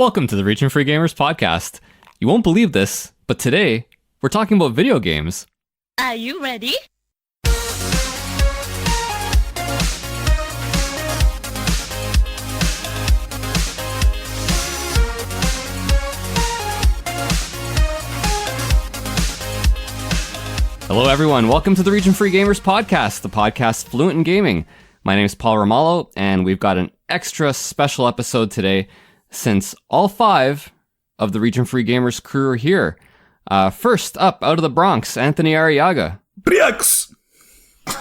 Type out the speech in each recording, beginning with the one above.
Welcome to the Region Free Gamers podcast. You won't believe this, but today we're talking about video games. Are you ready? Hello everyone, welcome to the Region Free Gamers podcast, the podcast fluent in gaming. My name is Paul Romalo, and we've got an extra special episode today since all 5 of the Region Free Gamers crew are here. First up, out of the Bronx, Anthony Arriaga. Briox!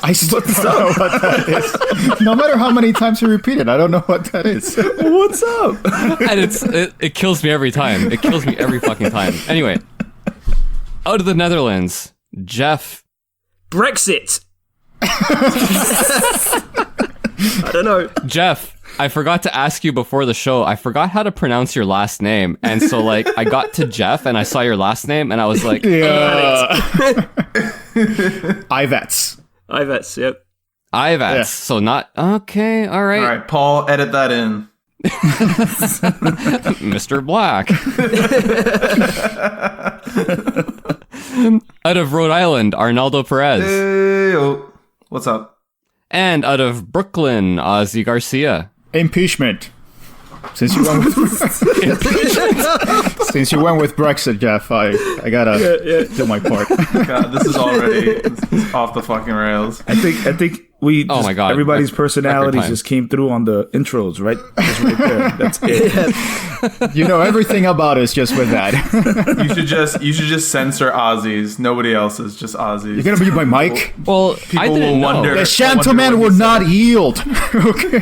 I still don't know what that is. No matter how many times you repeat it, I don't know what that is. What's up? And it kills me every time. It kills me every fucking time. Anyway, out of the Netherlands, Jeff. Brexit! I don't know. Jeff, I forgot to ask you before the show. I forgot how to pronounce your last name. And so, I got to Jeff and I saw your last name and I was like, Ivets. Ivets, yep. Ivets. Yeah. So not, okay, all right. All right, Paul, edit that in. Mr. Black. Out of Rhode Island, Arnaldo Perez. Hey, what's up? And out of Brooklyn, Ozzy Garcia. Impeachment. Since you went with Brexit, Jeff, I gotta do my part. God, this is off the fucking rails. I think we Oh my God. everybody's personalities time. just came through on the intros, right? Just right there. That's it. You know everything about us just with that. You should just censor Aussies. Nobody else's, just Aussies. You're gonna be my mic? Well, People I didn't will know. wonder. The gentleman will not yield. Okay.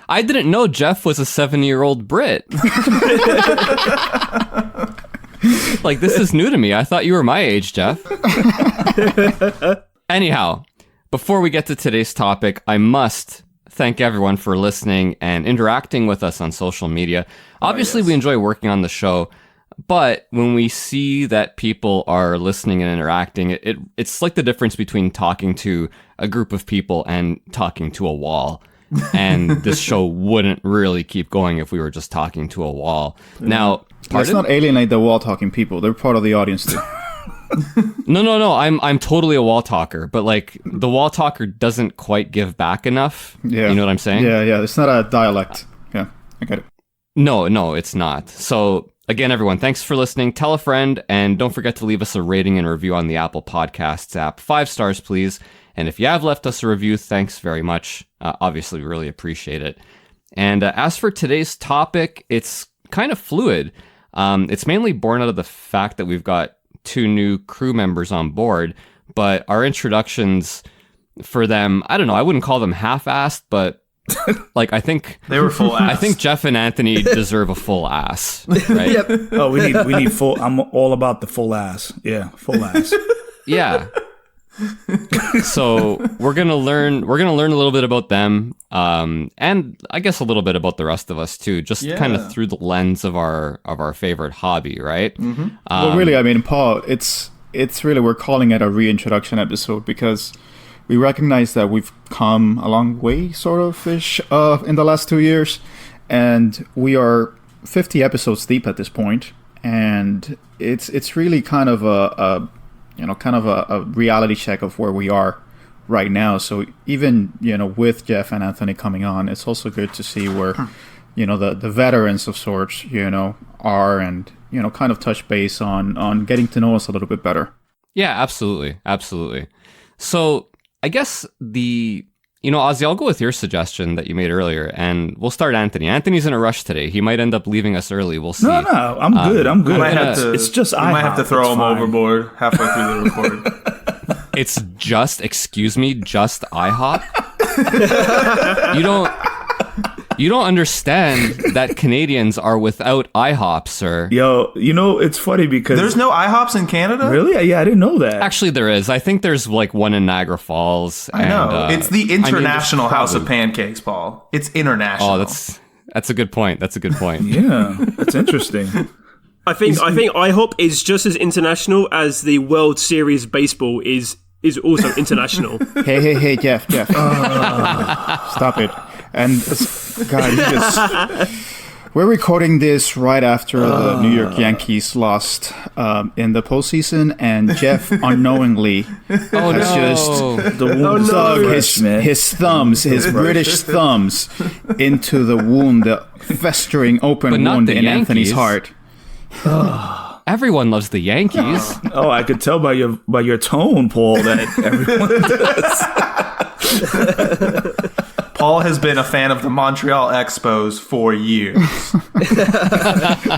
I didn't know Jeff was a 7-year-old Brit. This is new to me. I thought you were my age, Jeff. Anyhow, before we get to today's topic, I must thank everyone for listening and interacting with us on social media. Obviously, we enjoy working on the show, but when we see that people are listening and interacting, it's like the difference between talking to a group of people and talking to a wall. And this show wouldn't really keep going if we were just talking to a wall. Now, Let's not alienate the wall-talking people. They're part of the audience too. No. I'm totally a wall talker, but the wall talker doesn't quite give back enough. Yeah. You know what I'm saying? Yeah. It's not a dialect. Yeah, I get it. No, it's not. So again, everyone, thanks for listening. Tell a friend, and don't forget to leave us a rating and review on the Apple Podcasts app. 5 stars, please. And if you have left us a review, thanks very much. Obviously, we really appreciate it. And as for today's topic, it's kind of fluid. It's mainly born out of the fact that we've got 2 new crew members on board, but our introductions for them, I don't know, I wouldn't call them half-assed, but I think They were full ass. I think Jeff and Anthony deserve a full ass, right? Yep. Oh, we need full. I'm all about the full ass. Yeah, full ass. Yeah. So we're gonna learn a little bit about them, and I guess a little bit about the rest of us too, just kind of through the lens of our favorite hobby, right? Mm-hmm. Well, really, I mean, Paul, it's really, we're calling it a reintroduction episode because we recognize that we've come a long way, sort of ish, in the last 2 years, and we are 50 episodes deep at this point, and it's really kind of a reality check of where we are right now. So even, with Jeff and Anthony coming on, it's also good to see where, the veterans of sorts, are, and, kind of touch base on getting to know us a little bit better. Yeah, absolutely. So I guess Ozzy, I'll go with your suggestion that you made earlier, and we'll start Anthony. Anthony's in a rush today. He might end up leaving us early. We'll see. No, I'm good. I'm good. It's just I might have to throw him overboard halfway through the record. It's just IHOP? You don't understand that Canadians are without IHOP, sir. Yo, it's funny because There's no IHOPs in Canada? Really? Yeah, I didn't know that. Actually, there is. I think there's one in Niagara Falls. I know. And, it's the International House of Pancakes, Paul. It's international. Oh, that's a good point. Yeah, that's interesting. I think IHOP is just as international as the World Series baseball is also international. Hey, Jeff. Stop it. And God, we're recording this right after the New York Yankees lost in the postseason, and Jeff unknowingly has just dug his thumbs, his British thumbs, into the wound, the festering open wound in Anthony's heart. Everyone loves the Yankees. Oh, I could tell by your tone, Paul, that everyone does. Paul has been a fan of the Montreal Expos for years.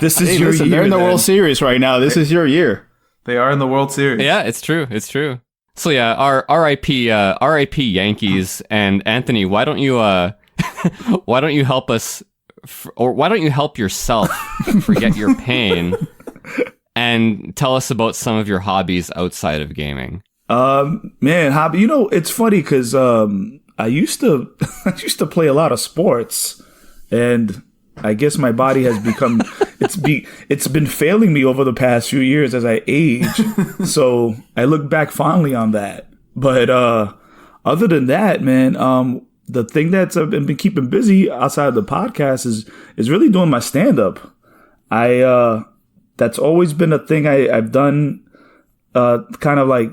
This is your year. They're in the World Series right now. This is your year. They are in the World Series. Yeah, it's true. It's true. So yeah, our RIP Yankees. And Anthony, why don't you help us, or why don't you help yourself forget your pain and tell us about some of your hobbies outside of gaming? Man, hobby. You know, it's funny because I used to play a lot of sports, and I guess my body has become it's been failing me over the past few years as I age. So I look back fondly on that. But other than that, man, the thing that's been keeping busy outside of the podcast is really doing my stand up. That's always been a thing I've done, kind of like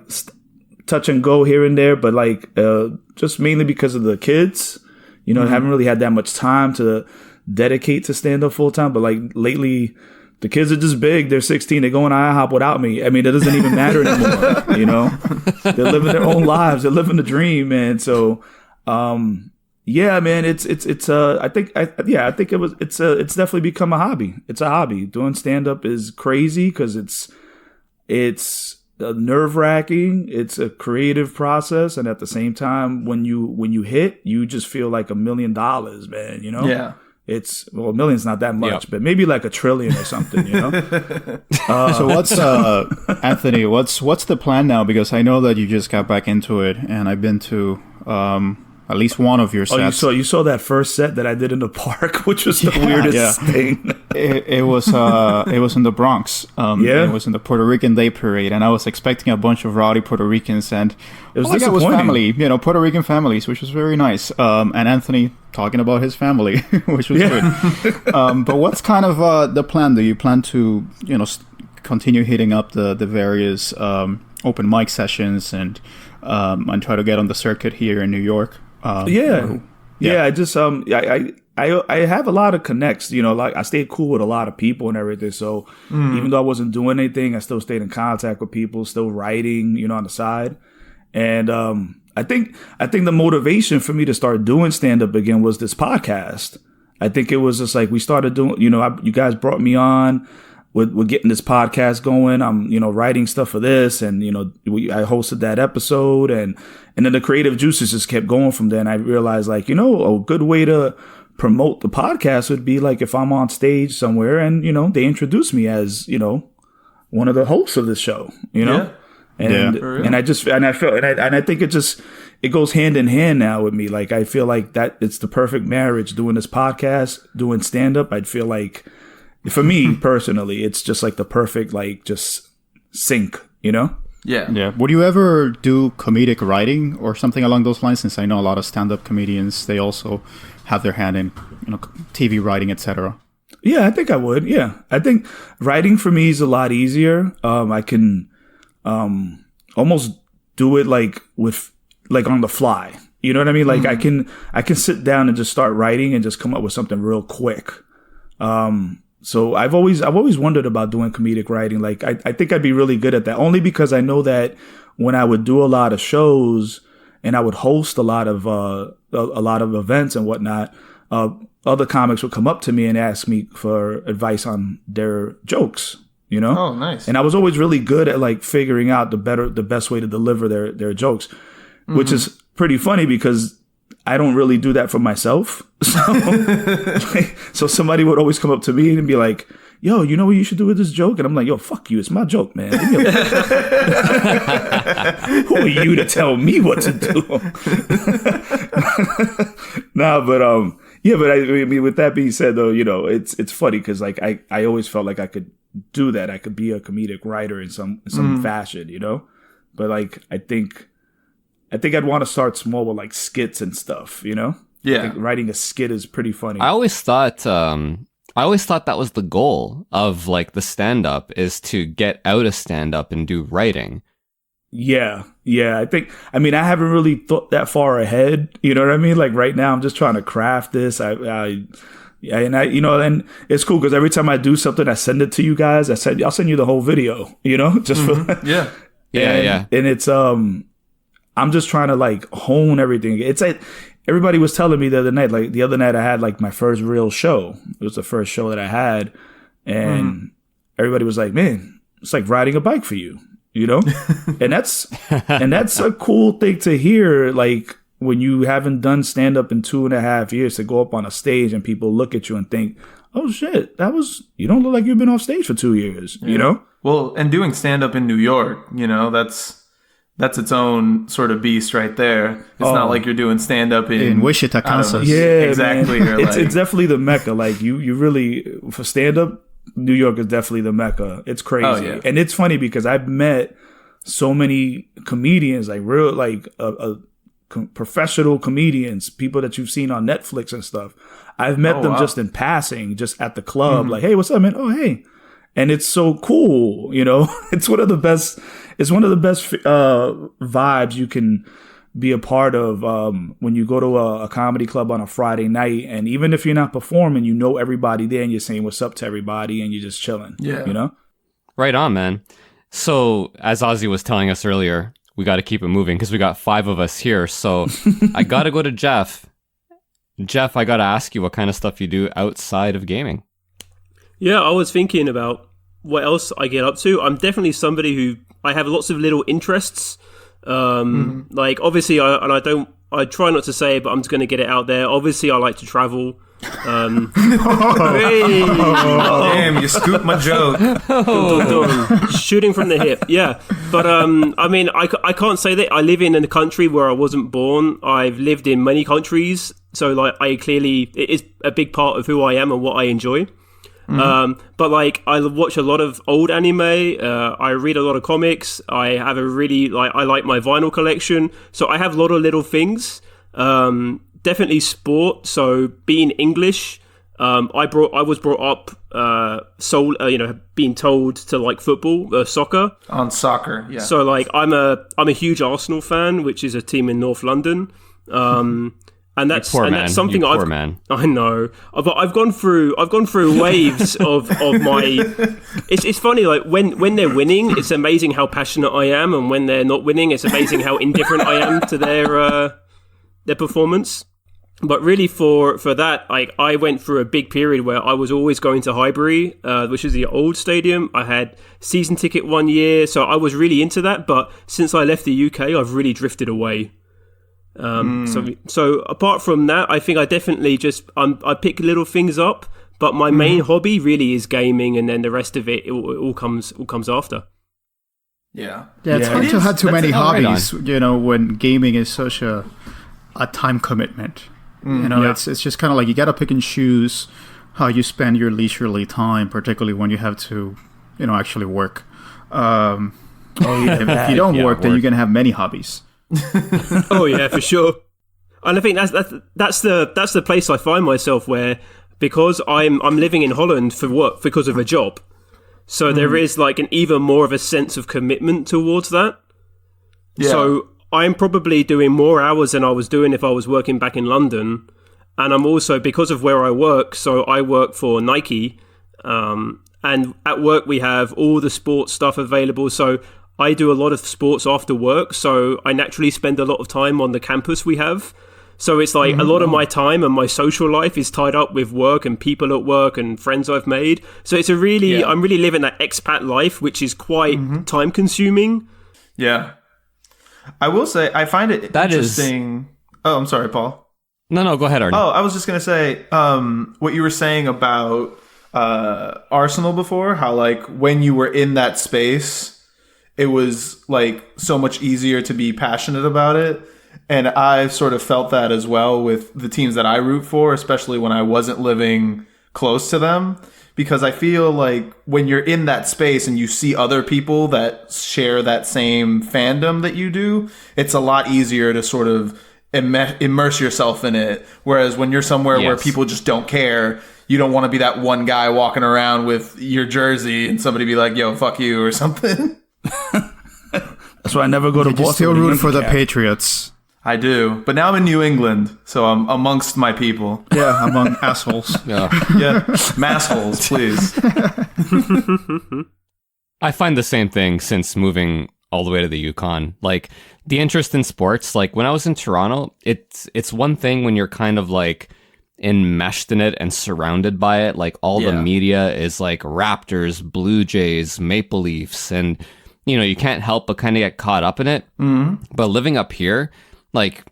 touch and go here and there, but like just mainly because of the kids. You know, I haven't really had that much time to dedicate to stand up full time. But like lately, the kids are just big. They're 16. They go on IHOP without me. I mean, it doesn't even matter anymore. You know, they're living their own lives. They're living the dream, man. So, yeah, man, it's I think it's definitely become a hobby. It's a hobby. Doing stand up is crazy because it's nerve-wracking. It's a creative process, and at the same time, when you hit, you just feel like $1 million, man. You know? Yeah. It's $1 million's not that much, but maybe like $1 trillion or something. You know? So what's Anthony? What's the plan now? Because I know that you just got back into it, and I've been to at least one of your sets. You saw that first set that I did in the park, which was the weirdest thing. It was in the Bronx. It was in the Puerto Rican Day Parade, and I was expecting a bunch of rowdy Puerto Ricans, and it was family, Puerto Rican families, which was very nice. And Anthony talking about his family, which was good. But what's kind of the plan? Do you plan to continue hitting up the various open mic sessions and try to get on the circuit here in New York? I just I have a lot of connects, like I stayed cool with a lot of people and everything. So even though I wasn't doing anything, I still stayed in contact with people, still writing, on the side. And I think the motivation for me to start doing stand up again was this podcast. I think it was just like we started doing, you guys brought me on. We're getting this podcast going. I'm, writing stuff for this, and I hosted that episode, and then the creative juices just kept going from there. And I realized, like, a good way to promote the podcast would be like if I'm on stage somewhere, and they introduce me as one of the hosts of the show, and I think it goes hand in hand now with me. Like I feel like that it's the perfect marriage. Doing this podcast, doing stand up, I'd feel like. For me personally, it's just like the perfect, like, just sync, Yeah. Yeah. Would you ever do comedic writing or something along those lines? Since I know a lot of stand-up comedians, they also have their hand in, TV writing, etc. Yeah, I think I would. Yeah, I think writing for me is a lot easier. I can almost do it like on the fly. You know what I mean? Like I can sit down and just start writing and just come up with something real quick. So I've always wondered about doing comedic writing. Like I think I'd be really good at that, only because I know that when I would do a lot of shows and I would host a lot of events and whatnot, other comics would come up to me and ask me for advice on their jokes. Oh, nice. And I was always really good at like figuring out the best way to deliver their jokes, which is pretty funny because I don't really do that for myself. So somebody would always come up to me and be like, yo, you know what you should do with this joke? And I'm like, yo, fuck you. It's my joke, man. Who are you to tell me what to do? But I mean, with that being said, though, it's funny because like I always felt like I could do that. I could be a comedic writer in some fashion, But like, I think I'd want to start small with like skits and stuff, Yeah. Like, writing a skit is pretty funny. I always thought that was the goal of like the stand-up, is to get out of stand-up and do writing. Yeah. I mean, I haven't really thought that far ahead. You know what I mean? Like right now, I'm just trying to craft this. And it's cool because every time I do something, I send it to you guys. I'll send you the whole video. You know, just for Yeah. And it's I'm just trying to like hone everything. It's like everybody was telling me the other night I had like my first real show. It was the first show that I had, and everybody was like, "Man, it's like riding a bike for you." You know, and that's a cool thing to hear. Like when you haven't done stand up in 2.5 years, to go up on a stage and people look at you and think, "Oh shit, you don't look like you've been off stage for 2 years." Yeah. You know, well, and doing stand up in New York, you know, that's its own sort of beast right there. It's not like you're doing stand up in Wichita, Kansas. Yeah, exactly. It's definitely the Mecca. Like you really, for stand up, New York is definitely the Mecca. It's crazy. Oh, yeah. And it's funny because I've met so many comedians, like real, like professional comedians, people that you've seen on Netflix and stuff. I've met them just in passing, just at the club. Like, hey, what's up, man? Oh, hey. And it's so cool. You know, it's one of the best vibes you can be a part of when you go to a comedy club on a Friday night. And even if you're not performing, you know everybody there and you're saying what's up to everybody and you're just chilling. Yeah. You know? Right on, man. So as Ozzy was telling us earlier, we got to keep it moving because we got 5 of us here. So I got to go to Jeff. Jeff, I got to ask you what kind of stuff you do outside of gaming. Yeah, I was thinking about what else I get up to. I'm definitely somebody who I have lots of little interests. Like obviously I try not to say it, but I'm just going to get it out there. Obviously I like to travel. Damn, you scooped my joke. Shooting from the hip. Yeah. But I mean, I can't say that I live in a country where I wasn't born. I've lived in many countries. So like it is a big part of who I am and what I enjoy. But like I watch a lot of old anime, I read a lot of comics, I have I like my vinyl collection, so I have a lot of little things. Definitely sport, so being English, I was brought up being told to like football, soccer. On soccer, yeah. So like I'm a huge Arsenal fan, which is a team in North London. And that's something I know, but I've gone through waves of my. It's funny, like when they're winning, it's amazing how passionate I am, and when they're not winning, it's amazing how indifferent I am to their performance. But really, for that, I went through a big period where I was always going to Highbury, which is the old stadium. I had season ticket 1 year, so I was really into that. But since I left the UK, I've really drifted away. So apart from that, I think I definitely I pick little things up, but my main hobby really is gaming, and then the rest of it all comes after. Yeah. It's hard to have too many hobbies, you know, when gaming is such a time commitment. You know, it's just kind of like you got to pick and choose how you spend your leisurely time, particularly when you have to, you know, actually work. If you don't work, then you're going to have many hobbies. Oh yeah, for sure. And I think that's the place I find myself, where because I'm living in Holland for work because of a job, so there is like an even more of a sense of commitment towards that. Yeah. So I'm probably doing more hours than I was doing if I was working back in London, and I'm also, because of where I work, so I work for Nike, and at work we have all the sports stuff available. So I do a lot of sports after work, so I naturally spend a lot of time on the campus we have. So it's like a lot of my time and my social life is tied up with work and people at work and friends I've made. So it's I'm really living that expat life, which is quite time consuming. Yeah. I will say, I find it interesting. Oh, I'm sorry, Paul. No, go ahead, Arnie. Oh, I was just going to say, what you were saying about Arsenal before, how like when you were in that space, it was like so much easier to be passionate about it. And I've sort of felt that as well with the teams that I root for, especially when I wasn't living close to them, because I feel like when you're in that space and you see other people that share that same fandom that you do, it's a lot easier to sort of immerse yourself in it. Whereas when you're somewhere where people just don't care, you don't want to be that one guy walking around with your jersey and somebody be like, yo, fuck you or something. That's why I never go to Boston. You still root for the Patriots. I do. But now I'm in New England, so I'm amongst my people. Yeah, among assholes. Yeah, massholes, please. I find the same thing since moving all the way to the Yukon. Like, the interest in sports, like when I was in Toronto, it's one thing when you're kind of like enmeshed in it and surrounded by it. Like all the media is like Raptors, Blue Jays, Maple Leafs, and you know, you can't help but kind of get caught up in it. Mm-hmm. But living up here, like,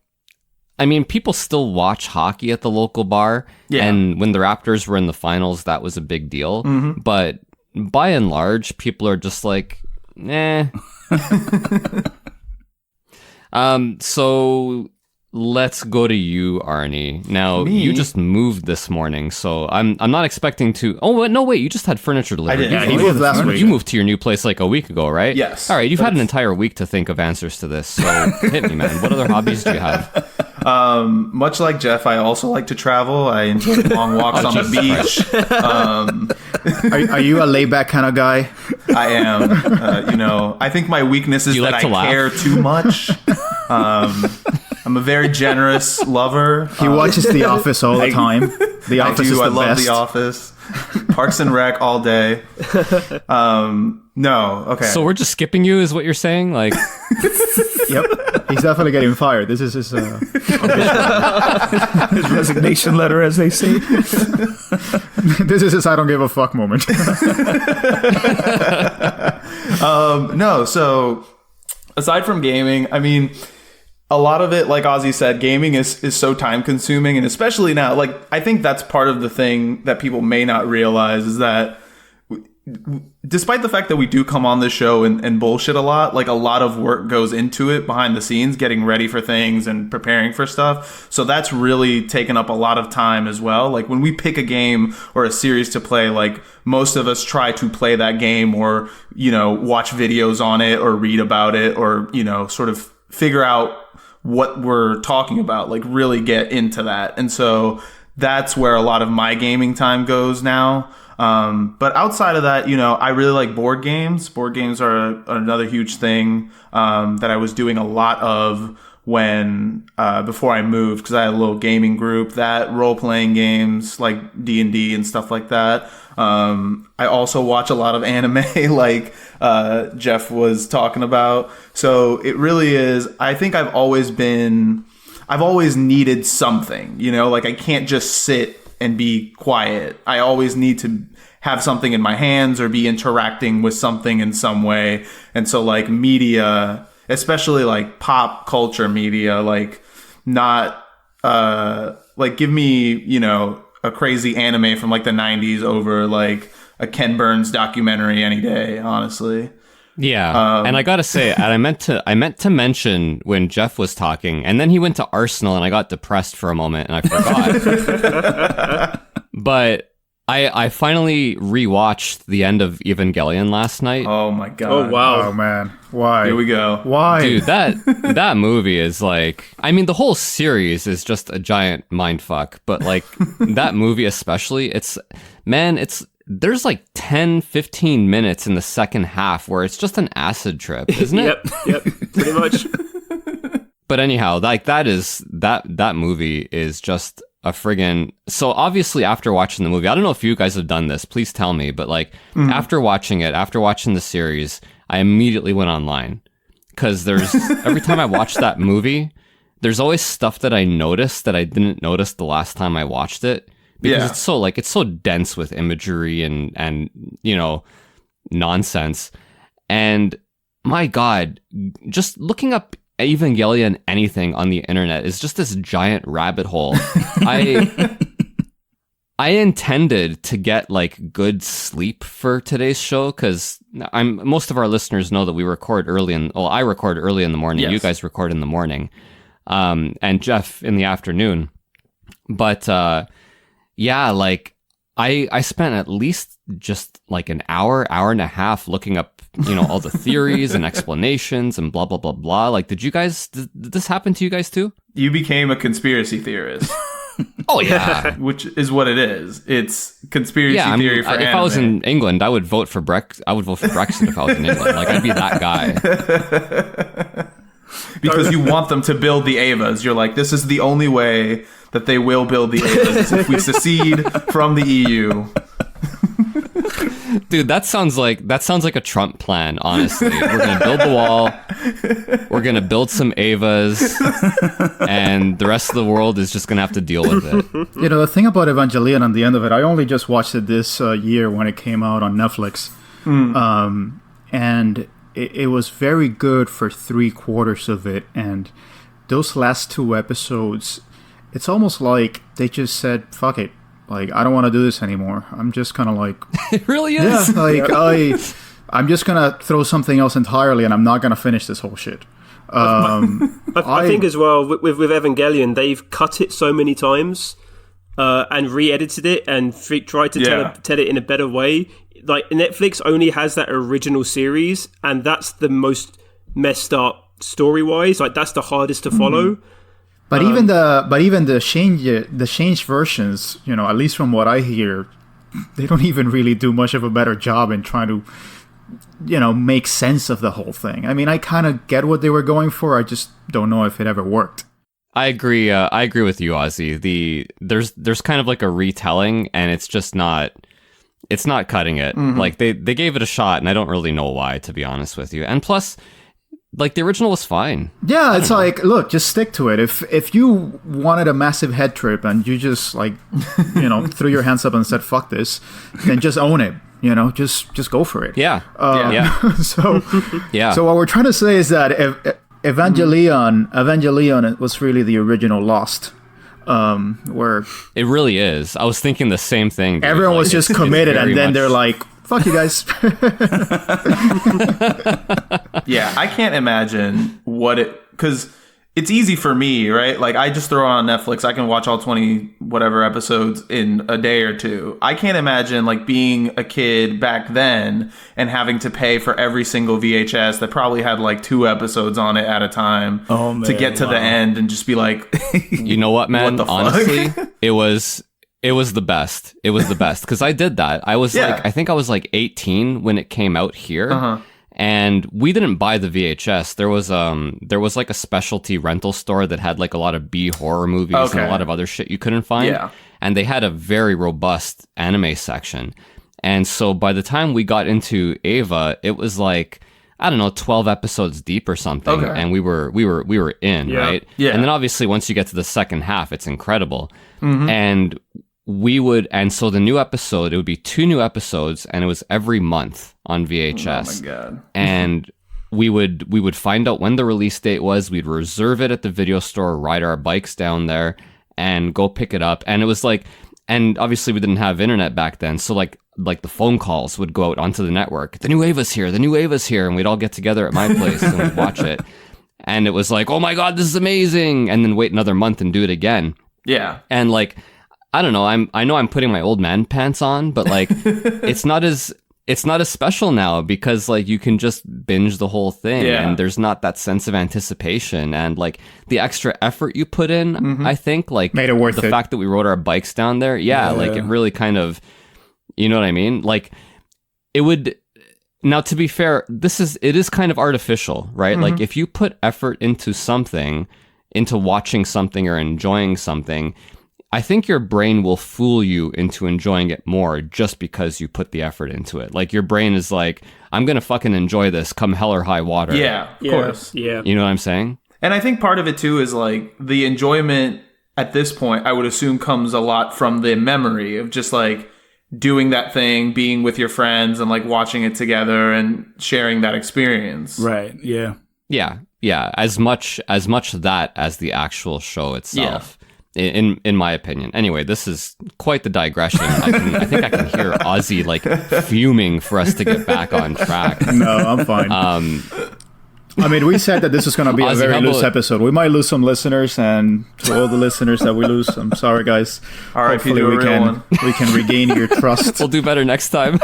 I mean, people still watch hockey at the local bar. Yeah. And when the Raptors were in the finals, that was a big deal. Mm-hmm. But by and large, people are just like, eh. So let's go to you, Arnie. Now, you just moved this morning, so I'm not expecting to... Oh, no, wait, you just had furniture delivered. I did. Yeah, he moved last week. You moved to your new place like a week ago, right? Yes. All right, you've had an entire week to think of answers to this, so hit me, man. What other hobbies do you have? Much like Jeff, I also like to travel. I enjoy long walks on the beach. Are you a laid-back kind of guy? I am. You know, I think my weakness is that I care too much. I'm a very generous lover. He watches The Office all the time. The Office is the best. I love The Office. Parks and Rec all day. No, okay. So we're just skipping you, is what you're saying? Like, yep, he's definitely getting fired. This is his, his resignation letter, as they say. This is his I don't give a fuck moment. No, so aside from gaming, I mean, a lot of it, like Ozzy said, gaming is so time consuming, and especially now, like, I think that's part of the thing that people may not realize is that despite the fact that we do come on this show and bullshit a lot of work goes into it behind the scenes, getting ready for things and preparing for stuff. So that's really taken up a lot of time as well. Like when we pick a game or a series to play, like most of us try to play that game or, you know, watch videos on it or read about it or, you know, sort of figure out what we're talking about, like really get into that. And so that's where a lot of my gaming time goes now. But outside of that, you know, I really like board games. Board games are another huge thing that I was doing a lot of when before I moved, because I had a little gaming group, that role-playing games like D&D and stuff like that. I also watch a lot of anime like Jeff was talking about. So it really is, I think I've always needed something, you know, like I can't just sit and be quiet. I always need to have something in my hands or be interacting with something in some way. And so like media, especially like pop culture media, like not like give me, you know, a crazy anime from like the 90s over like a Ken Burns documentary any day, honestly. Yeah, and I gotta say, and I meant to mention when Jeff was talking, and then he went to Arsenal, and I got depressed for a moment, and I forgot. But I finally rewatched the end of Evangelion last night. Oh my god! Oh wow! Oh man, why? Here we go. Why, dude? That movie is like, I mean, the whole series is just a giant mindfuck, but like that movie especially, there's like 10-15 minutes in the second half where it's just an acid trip, isn't it? Yep, pretty much. But anyhow, like that movie is just a friggin'... So obviously after watching the movie, I don't know if you guys have done this, please tell me, but like after watching the series, I immediately went online. Because every time I watch that movie, there's always stuff that I noticed that I didn't notice the last time I watched it. Because it's so dense with imagery and you know, nonsense. And my God, just looking up Evangelion anything on the internet is just this giant rabbit hole. I intended to get like good sleep for today's show because most of our listeners know that we record early I record early in the morning. Yes. You guys record in the morning, and Jeff in the afternoon. But yeah, like I spent at least just like an hour and a half looking up, you know, all the theories and explanations and blah, blah, blah, blah. Like, did this happen to you guys too? You became a conspiracy theorist. Oh yeah, Which is what it is. It's conspiracy theory for anime. If I was in England, I would vote for Brexit. I would vote for Brexit if I was in England. Like, I'd be that guy. Because you want them to build the Avas. You're like, this is the only way that they will build the Avas is if we secede from the EU. Dude, that sounds like a Trump plan, honestly. We're going to build the wall. We're going to build some Avas, and the rest of the world is just going to have to deal with it. You know, the thing about Evangelion on the end of it, I only just watched it this year when it came out on Netflix. And it was very good for 3/4 of it. And those last 2 episodes, it's almost like they just said, fuck it. Like, I don't want to do this anymore. I'm just kind of like... It really is. Yeah, like, I'm just going to throw something else entirely, and I'm not going to finish this whole shit. I think as well, with Evangelion, they've cut it so many times and re-edited it and tried to tell it in a better way. Like, Netflix only has that original series, and that's the most messed up story-wise. Like, that's the hardest to follow. But even the changed versions, you know, at least from what I hear, they don't even really do much of a better job in trying to, you know, make sense of the whole thing. I mean, I kind of get what they were going for. I just don't know if it ever worked. I agree. I agree with you, Ozzy. There's kind of like a retelling, and it's just not. It's not cutting it. Like they gave it a shot, and I don't really know why, to be honest with you. And plus, like, the original was fine. Yeah, it's like, look, just stick to it. If you wanted a massive head trip and you just, like, you know, threw your hands up and said, fuck this, then just own it. You know, just go for it. Yeah. So what we're trying to say is that Evangelion was really the original Lost. Where it really is. I was thinking the same thing. Dude. Everyone was just committed, and then they're like, fuck you guys. Yeah, I can't imagine because it's easy for me, right? Like, I just throw it on Netflix. I can watch all 20 whatever episodes in a day or two. I can't imagine, like, being a kid back then and having to pay for every single VHS that probably had like 2 episodes on it at a time to get to the end and just be like, you know what, man? What the Honestly, fuck? It was the best. It was the best because I did that. I was like, I think I was like 18 when it came out here. And we didn't buy the VHS. There was like a specialty rental store that had like a lot of B horror movies and a lot of other shit you couldn't find. Yeah. And they had a very robust anime section. And so by the time we got into Ava, it was like, I don't know, 12 episodes deep or something. And we were in, right? Yeah. And then obviously once you get to the second half, it's incredible. And so the new episode, it would be 2 new episodes, and it was every month on VHS. Oh my God. And we would find out when the release date was. We'd reserve it at the video store, ride our bikes down there, and go pick it up. And it was like, and obviously we didn't have internet back then, so like the phone calls would go out onto the network. The new Ava's here, and we'd all get together at my place and we'd watch it. And it was like, oh my God, this is amazing. And then wait another month and do it again. Yeah. And like, I don't know. I know I'm putting my old man pants on, but like, it's not as special now because like you can just binge the whole thing, and there's not that sense of anticipation and like the extra effort you put in. I think like made it worth the fact that we rode our bikes down there. Like it really kind of, you know what I mean? Like it would. Now, to be fair, it is kind of artificial, right? Like if you put effort into something, into watching something or enjoying something, I think your brain will fool you into enjoying it more just because you put the effort into it. Like your brain is like, I'm going to fucking enjoy this come hell or high water. Yeah, of course. Yeah. You know what I'm saying? And I think part of it too is like the enjoyment at this point, I would assume, comes a lot from the memory of just like doing that thing, being with your friends and like watching it together and sharing that experience. Right. Yeah. Yeah. Yeah. As much that as the actual show itself. Yeah. In my opinion. Anyway, this is quite the digression. I think I can hear Ozzy like fuming for us to get back on track. No, I'm fine. I mean, we said that this is going to be a Ozzy, very how loose about- episode. We might lose some listeners, and to all the listeners that we lose, I'm sorry, guys. R.I.P. Hopefully to a we real can one. we can regain your trust. We'll do better next time.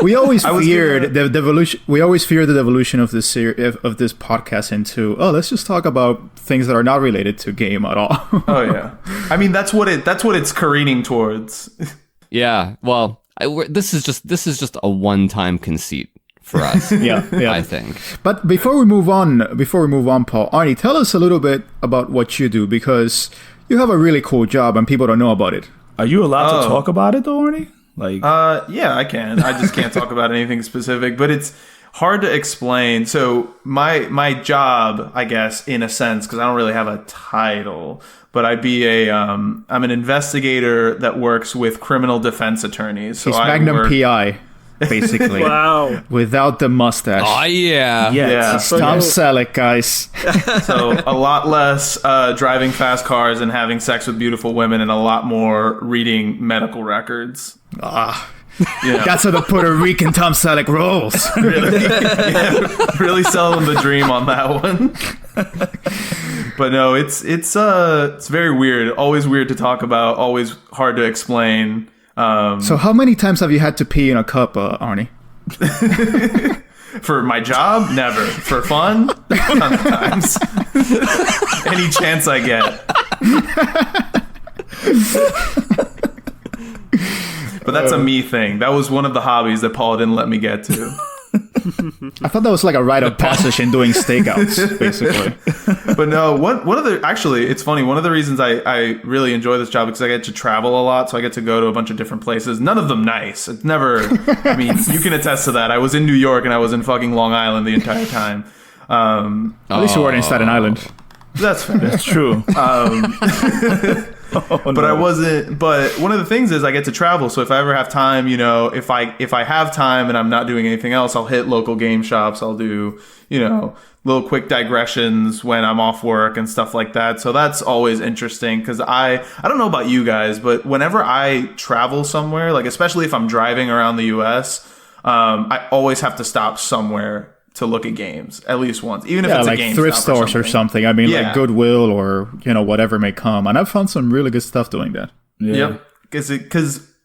We always was feared the evolution. We always fear the evolution of this of this podcast into let's just talk about things that are not related to game at all. Oh yeah. I mean, that's what it's careening towards. Yeah. Well, this is just a one-time conceit for us. yeah. I think. But before we move on, Paul, Arnie, tell us a little bit about what you do, because you have a really cool job and people don't know about it. Are you allowed to talk about it, though, Arnie? Like, Yeah, I can. I just can't talk about anything specific, but it's hard to explain. So my job, I guess, in a sense, because I don't really have a title, but I'd be I'm an investigator that works with criminal defense attorneys. So He's I Magnum work- PI, basically. Wow. Without the mustache. Oh yeah. Yeah. Tom Selleck, guys. So a lot less driving fast cars and having sex with beautiful women, and a lot more reading medical records. Yeah. That's how the Puerto Rican Tom Selleck rolls. Really selling the dream on that one. But no, it's very weird. Always weird to talk about. Always hard to explain. So how many times have you had to pee in a cup, Arnie? For my job, never. For fun, sometimes. Any chance I get. But that's a me thing. That was one of the hobbies that Paul didn't let me get to. I thought that was like a rite of passage in doing stakeouts, basically. But no, one of the, actually, it's funny. One of the reasons I really enjoy this job is because I get to travel a lot. So I get to go to a bunch of different places. None of them nice. It's never, I mean, you can attest to that. I was in New York and I was in fucking Long Island the entire time. At least you weren't in Staten Island. That's fair. that's true. But I wasn't. But one of the things is I get to travel. So if I ever have time, if I have time and I'm not doing anything else, I'll hit local game shops. I'll do, little quick digressions when I'm off work and stuff like that. So that's always interesting because I don't know about you guys, but whenever I travel somewhere, like especially if I'm driving around the U.S., I always have to stop somewhere to look at games at least once, even if it's like a game thrift stores or something. I mean, Yeah. like Goodwill or whatever may come. And I've found some really good stuff doing that. Yeah. Yep, because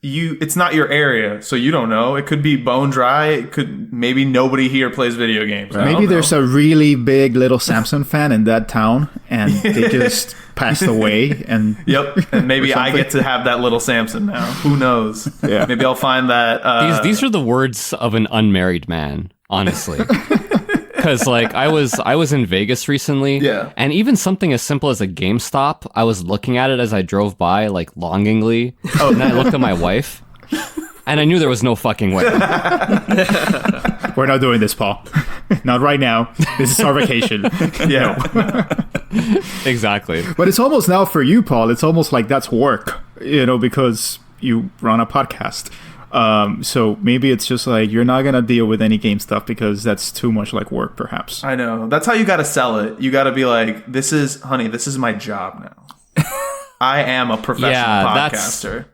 it's not your area, so you don't know. It could be bone dry. It could maybe nobody here plays video games. I Maybe don't there's know. a really big little Samsung fan in that town, and they just passed away. And Yep, and maybe I get to have that little Samson now. Who knows? Yeah. Maybe I'll find that. These are the words of an unmarried man, honestly. Because like I was in Vegas recently, Yeah. and even something as simple as a GameStop, I was looking at it as I drove by, like longingly. Oh, and then I looked at my wife, and I knew there was no fucking way. we're not doing this, Paul. Not right now. This is our vacation. yeah. Exactly. But it's almost now for you, Paul. It's almost like that's work, because you run a podcast. So maybe it's just like you're not gonna deal with any game stuff because that's too much like work, perhaps. I know. That's how you got to sell it. You got to be like, this is my job now. I am a professional podcaster.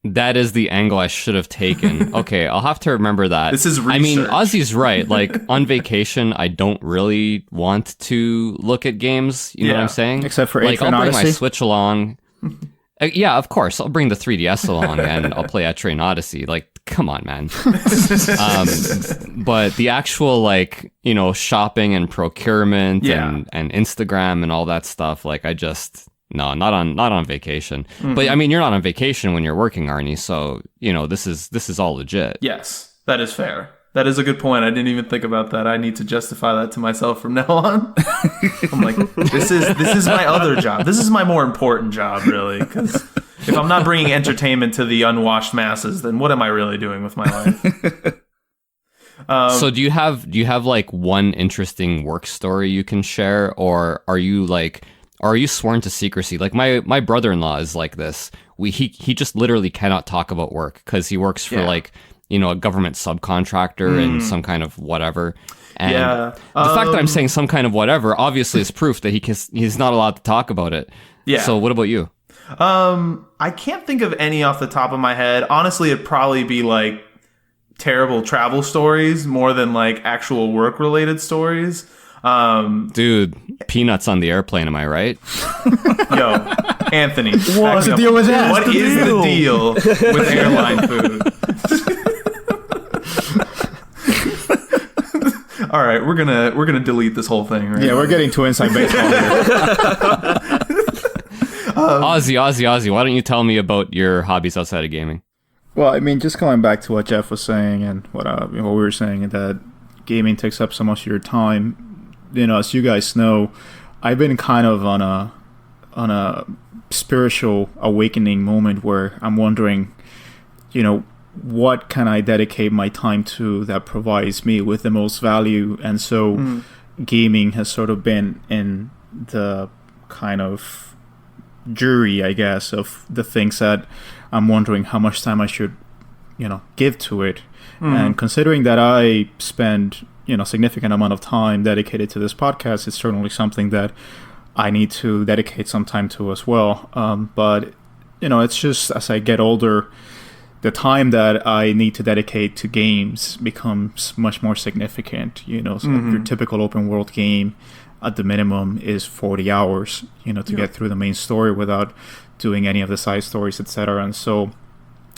That is the angle I should have taken. Okay, I'll have to remember that. This is I mean, research. Ozzy's right. Like, on vacation, I don't really want to look at games. You know what Yeah. I'm saying? Except for like, I'll Atrian bring my Odyssey. Switch along. Yeah, of course. I'll bring the 3DS along and I'll play Etrian Odyssey. Like, come on, man. But the actual, like, shopping and procurement Yeah. and Instagram and all that stuff, like, no, not on vacation. But I mean, you're not on vacation when you're working, Arnie. So this is all legit. Yes, that is fair. That is a good point. I didn't even think about that. I need to justify that to myself from now on. I'm like, this is my other job. This is my more important job, really. Because if I'm not bringing entertainment to the unwashed masses, then what am I really doing with my life? So do you have like one interesting work story you can share, or are you sworn to secrecy? Like my brother-in-law is like this. He just literally cannot talk about work because he works for a government subcontractor and some kind of whatever. And Yeah. the fact that I'm saying some kind of whatever obviously is proof that he's not allowed to talk about it. Yeah. So what about you? I can't think of any off the top of my head. Honestly, it'd probably be like terrible travel stories more than like actual work related stories. Dude, peanuts on the airplane, am I right? Yo, Anthony, What's the deal with that? What is the deal with airline food? All right, we're gonna delete this whole thing, right? Yeah, we're getting too inside baseball here. Ozzy, why don't you tell me about your hobbies outside of gaming? Well, I mean, just going back to what Jeff was saying and what we were saying, that gaming takes up so much of your time. You know, as you guys know, I've been kind of on a spiritual awakening moment where I'm wondering, you know, what can I dedicate my time to that provides me with the most value? And so gaming has sort of been in the kind of jury, I guess, of the things that I'm wondering how much time I should, you know, give to it. And considering that I spend, you know, significant amount of time dedicated to this podcast, it's certainly something that I need to dedicate some time to as well. But, you know, it's just as I get older, the time that I need to dedicate to games becomes much more significant. You know, so your typical open world game at the minimum is 40 hours, you know, to get through the main story without doing any of the side stories, etc. And so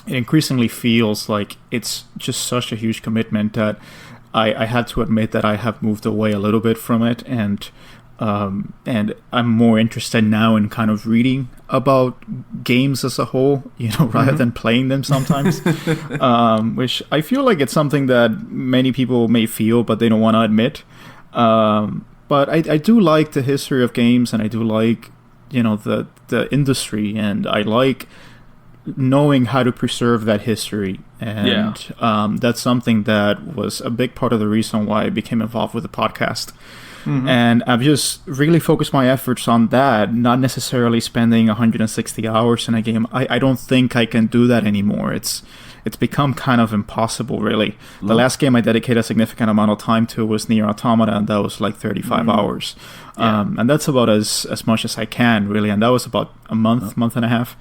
it increasingly feels like it's just such a huge commitment that I had to admit that I have moved away a little bit from it, and I'm more interested now in kind of reading about games as a whole, you know, rather than playing them sometimes, which I feel like it's something that many people may feel, but they don't want to admit. But I do like the history of games, and I do like, you know, the industry, and I like knowing how to preserve that history. And that's something that was a big part of the reason why I became involved with the podcast. And I've just really focused my efforts on that, not necessarily spending 160 hours in a game. I don't think I can do that anymore. It's become kind of impossible, really. The last game I dedicated a significant amount of time to was Nier Automata, and that was like 35 hours. And that's about as much as I can, really. And that was about a month and a half.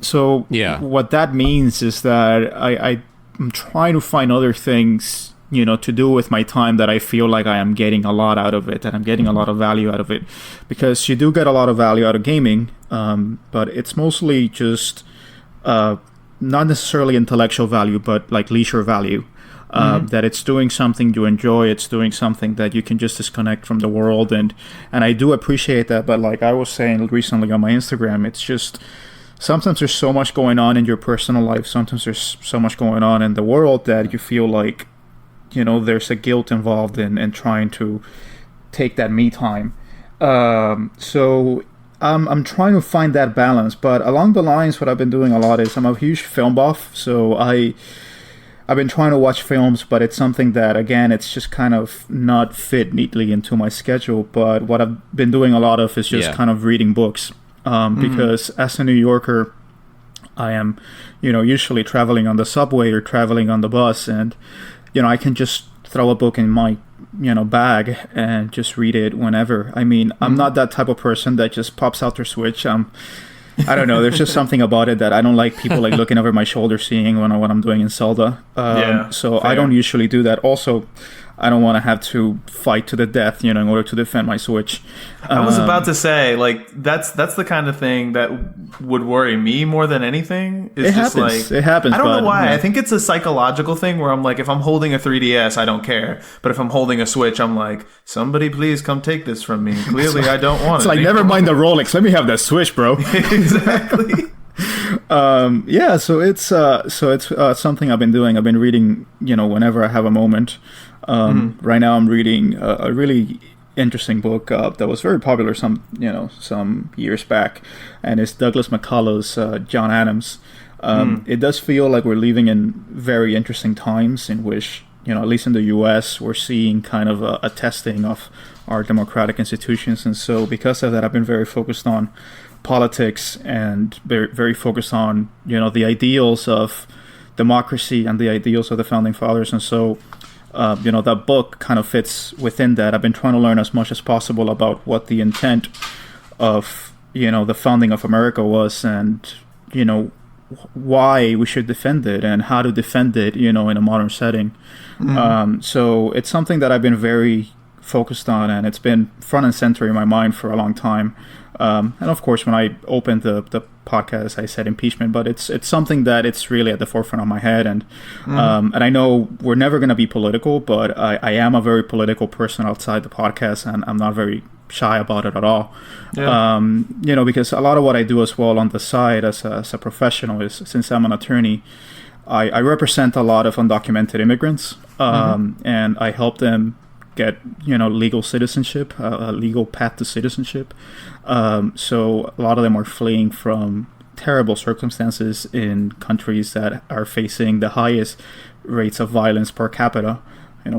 So what that means is that I'm trying to find other things, you know, to do with my time that I feel like I am getting a lot out of it, that I'm getting a lot of value out of it, because you do get a lot of value out of gaming, but it's mostly just not necessarily intellectual value, but like leisure value. That it's doing something you enjoy, it's doing something that you can just disconnect from the world, and I do appreciate that. But like I was saying recently on my Instagram, it's just sometimes there's so much going on in your personal life, sometimes there's so much going on in the world that you feel like, you know, there's a guilt involved in trying to take that me time. So I'm trying to find that balance. But along the lines, what I've been doing a lot is I'm a huge film buff. So I've been trying to watch films, but it's something that, again, it's just kind of not fit neatly into my schedule. But what I've been doing a lot of is just kind of reading books. Because as a New Yorker, I am, you know, usually traveling on the subway or traveling on the bus, and, you know, I can just throw a book in my, you know, bag and just read it whenever. I mean, I'm not that type of person that just pops out their Switch. I don't know. There's just something about it that I don't like people like looking over my shoulder, seeing what I'm doing in Zelda. So fair. I don't usually do that. Also, I don't want to have to fight to the death, you know, in order to defend my Switch. I was about to say, like, that's the kind of thing that would worry me more than anything. It happens. I don't know why. Yeah. I think it's a psychological thing where I'm like, if I'm holding a 3DS, I don't care. But if I'm holding a Switch, I'm like, somebody please come take this from me. Clearly, I don't want it. It's like, never mind the Rolex. Let me have that Switch, bro. Exactly. So it's something I've been doing. I've been reading, you know, whenever I have a moment. Right now I'm reading a really interesting book that was very popular some years back, and it's Douglas McCullough's John Adams. It does feel like we're living in very interesting times in which, you know, at least in the US, we're seeing kind of a testing of our democratic institutions. And so because of that, I've been very focused on politics and very, very focused on, you know, the ideals of democracy and the ideals of the founding fathers. And so you know, that book kind of fits within that. I've been trying to learn as much as possible about what the intent of, you know, the founding of America was, and, you know, why we should defend it and how to defend it, in a modern setting. So it's something that I've been very focused on, and it's been front and center in my mind for a long time. And of course, when I opened the podcast, I said impeachment, but it's something that it's really at the forefront of my head. And and I know we're never going to be political, but I am a very political person outside the podcast, and I'm not very shy about it at all. Because a lot of what I do as well on the side as a professional is, since I'm an attorney, I represent a lot of undocumented immigrants, and I help them get legal citizenship, a legal path to citizenship. So a lot of them are fleeing from terrible circumstances in countries that are facing the highest rates of violence per capita.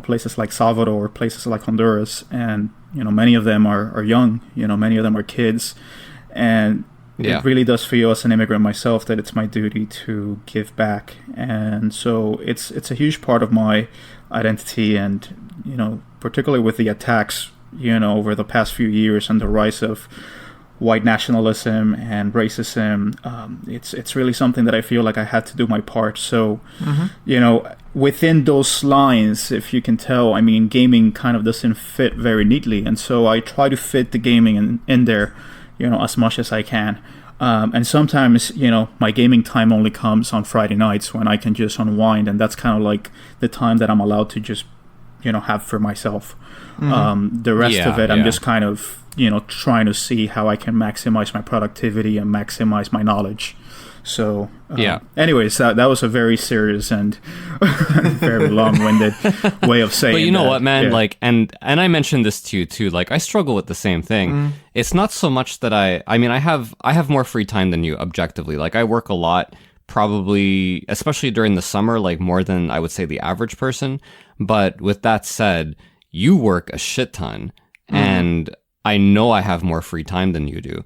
Places like Salvador, places like Honduras, and many of them are young. Many of them are kids, and it really does feel, as an immigrant myself, that it's my duty to give back. And so it's a huge part of my identity, and particularly with the attacks over the past few years and the rise of white nationalism and racism, it's really something that I feel like I had to do my part. So within those lines, if you can tell, I mean, gaming kind of doesn't fit very neatly, and so I try to fit the gaming in there as much as I can. And sometimes, my gaming time only comes on Friday nights when I can just unwind, and that's kind of like the time that I'm allowed to just, have for myself. The rest of it, I'm just kind of, trying to see how I can maximize my productivity and maximize my knowledge. So, anyways, that was a very serious and very long-winded way of saying. But you know that. what, man? Yeah. Like, and I mentioned this to you too. Like, I struggle with the same thing. It's not so much that I mean, I have more free time than you, objectively. Like, I work a lot, probably, especially during the summer, like more than I would say the average person. But with that said, you work a shit ton, and I know I have more free time than you do,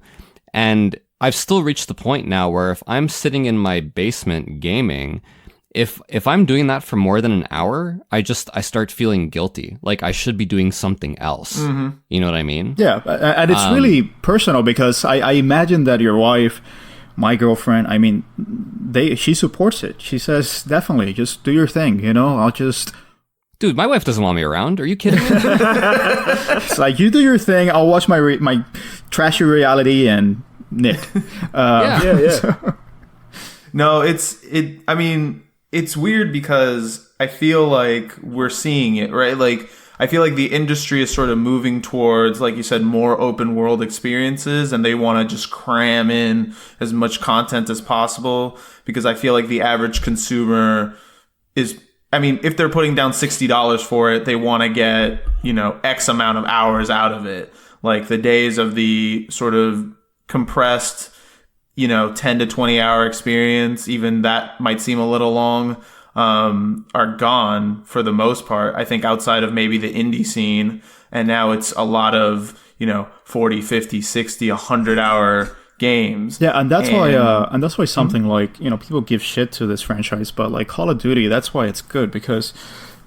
and I've still reached the point now where if I'm sitting in my basement gaming, if I'm doing that for more than an hour, I start feeling guilty. Like I should be doing something else. You know what I mean? Yeah, and it's really personal, because I imagine that your wife, my girlfriend, I mean, she supports it. She says, definitely, just do your thing, I'll just... Dude, my wife doesn't want me around. Are you kidding me? It's like, you do your thing, I'll watch my trashy reality and knit. No, I mean, it's weird because I feel like we're seeing it, right? Like, I feel like the industry is sort of moving towards, like you said, more open world experiences, and they want to just cram in as much content as possible, because I feel like the average consumer is, I mean, if they're putting down $60 for it, they want to get, X amount of hours out of it. Like the days of the sort of compressed, 10 to 20 hour experience, even that might seem a little long, are gone for the most part. I think outside of maybe the indie scene, and now it's a lot of, 40, 50, 60, 100 hour games. Yeah, and that's why something like, people give shit to this franchise, but like Call of Duty, that's why it's good, because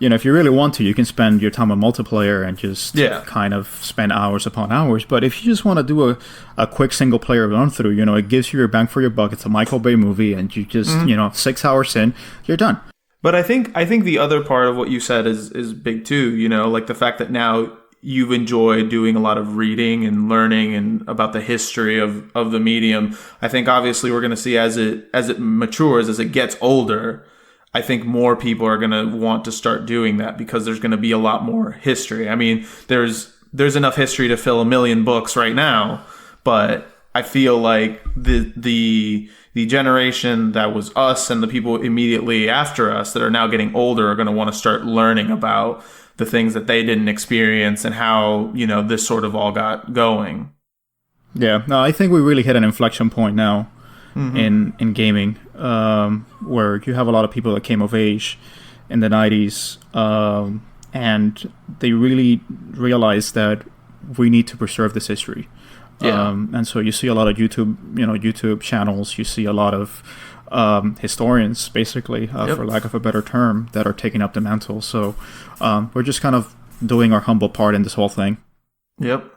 if you really want to, you can spend your time on multiplayer and just kind of spend hours upon hours. But if you just want to do a quick single player run through, it gives you your bang for your buck. It's a Michael Bay movie, and you just 6 hours in, you're done. But I think the other part of what you said is big too, like the fact that now you've enjoyed doing a lot of reading and learning and about the history of the medium. I think obviously we're going to see as it matures, as it gets older, I think more people are going to want to start doing that, because there's going to be a lot more history. I mean, there's enough history to fill 1 million books right now, but I feel like the generation that was us and the people immediately after us that are now getting older are going to want to start learning about the things that they didn't experience and how, this sort of all got going. Yeah, no, I think we really hit an inflection point now in gaming, where you have a lot of people that came of age in the 90s, and they really realized that we need to preserve this history. And so you see a lot of YouTube channels, you see a lot of historians, basically, for lack of a better term, that are taking up the mantle. So we're just kind of doing our humble part in this whole thing. Yep.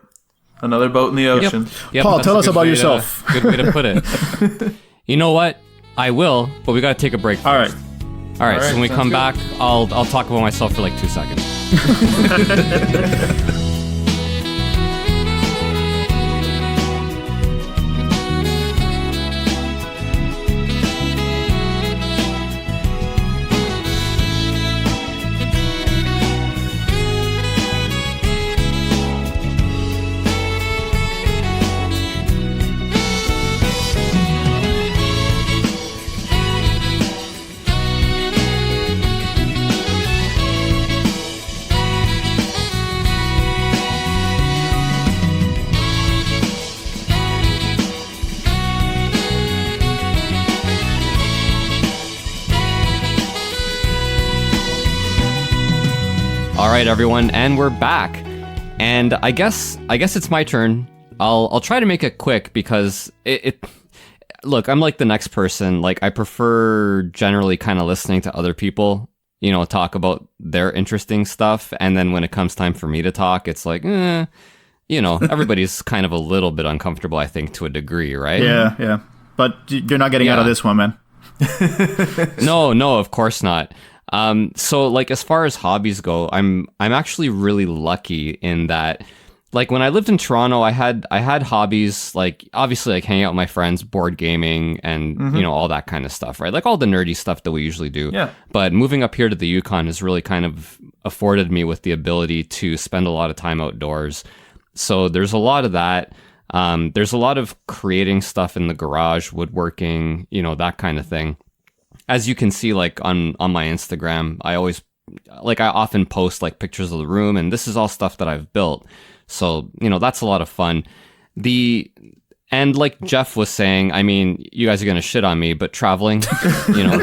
Another boat in the ocean. Yep, Paul, that's tell a us good about way yourself. Good way to put it. You know what? I will, but we got to take a break first. All right. All right, so when we come sounds back, I'll talk about myself for like 2 seconds. All right, everyone, and we're back. And I guess it's my turn. I'll try to make it quick because it look, I'm like the next person. Like, I prefer generally kind of listening to other people, you know, talk about their interesting stuff, and then when it comes time for me to talk, it's like, you know, everybody's kind of a little bit uncomfortable, I think, to a degree, right? Yeah. But you're not getting out of this one, man. No, of course not. So like as far as hobbies go, I'm actually really lucky in that, like when I lived in Toronto, I had hobbies, like obviously like hanging out with my friends, board gaming, and you know, all that kind of stuff, right? Like all the nerdy stuff that we usually do. Yeah. But moving up here to the Yukon has really kind of afforded me with the ability to spend a lot of time outdoors. So there's a lot of that. There's a lot of creating stuff in the garage, woodworking, you know, that kind of thing. As you can see, like on my Instagram, I often post like pictures of the room, and this is all stuff that I've built. So, you know, that's a lot of fun. And like Jeff was saying, I mean, you guys are going to shit on me, but traveling, you know,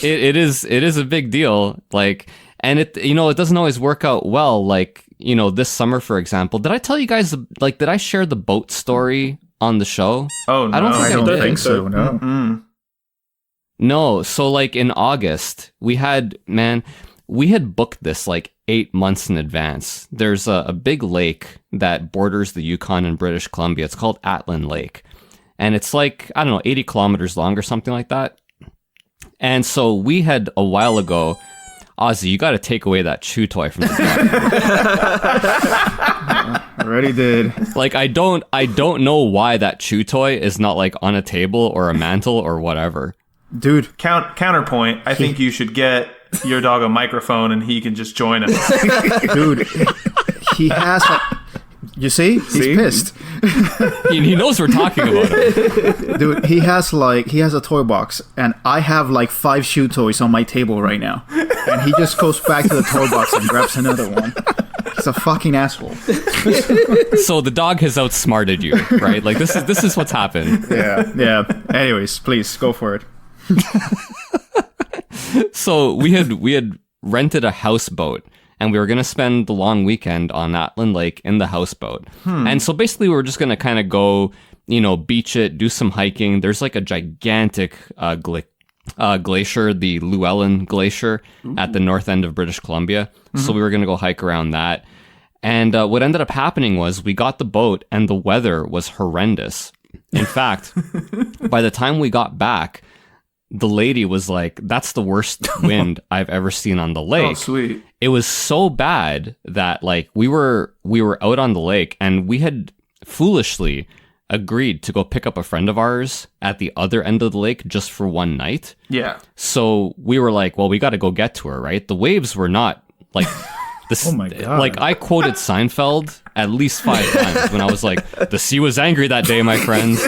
it is a big deal. Like, and it, you know, it doesn't always work out well. Like, you know, this summer, for example, did I tell you guys, like, did I share the boat story on the show? Oh, no. I don't think so. No. Mm-mm. No. So like in August, we had booked this like 8 months in advance. There's a big lake that borders the Yukon and British Columbia. It's called Atlin Lake. And it's like, I don't know, 80 kilometers long or something like that. And so we had a while ago, Ozzy, you got to take away that chew toy from the Already did. Like, I don't know why that chew toy is not like on a table or a mantle or whatever. Dude. Counterpoint, I think you should get your dog a microphone and he can just join us. Dude, he has you see? He's pissed. He knows we're talking about him. Dude, he has a toy box, and I have like 5 shoe toys on my table right now. And he just goes back to the toy box and grabs another one. He's a fucking asshole. So the dog has outsmarted you, right? Like this is what's happened. Yeah. Anyways, please go for it. So we had rented a houseboat, and we were going to spend the long weekend on Atlin Lake in the houseboat. And so basically we were just going to kind of go, you know, beach it, do some hiking. There's like a gigantic glacier, the Llewellyn Glacier, at the north end of British Columbia. So we were going to go hike around that. And what ended up happening was we got the boat and the weather was horrendous. In fact, by the time we got back, the lady was like, that's the worst wind I've ever seen on the lake. Oh, sweet. It was so bad that like we were out on the lake, and we had foolishly agreed to go pick up a friend of ours at the other end of the lake just for one night. Yeah. So we were like, well, we got to go get to her, right? The waves were not like this. Oh my God. Like I quoted Seinfeld at least 5 times when I was like, the sea was angry that day, my friends.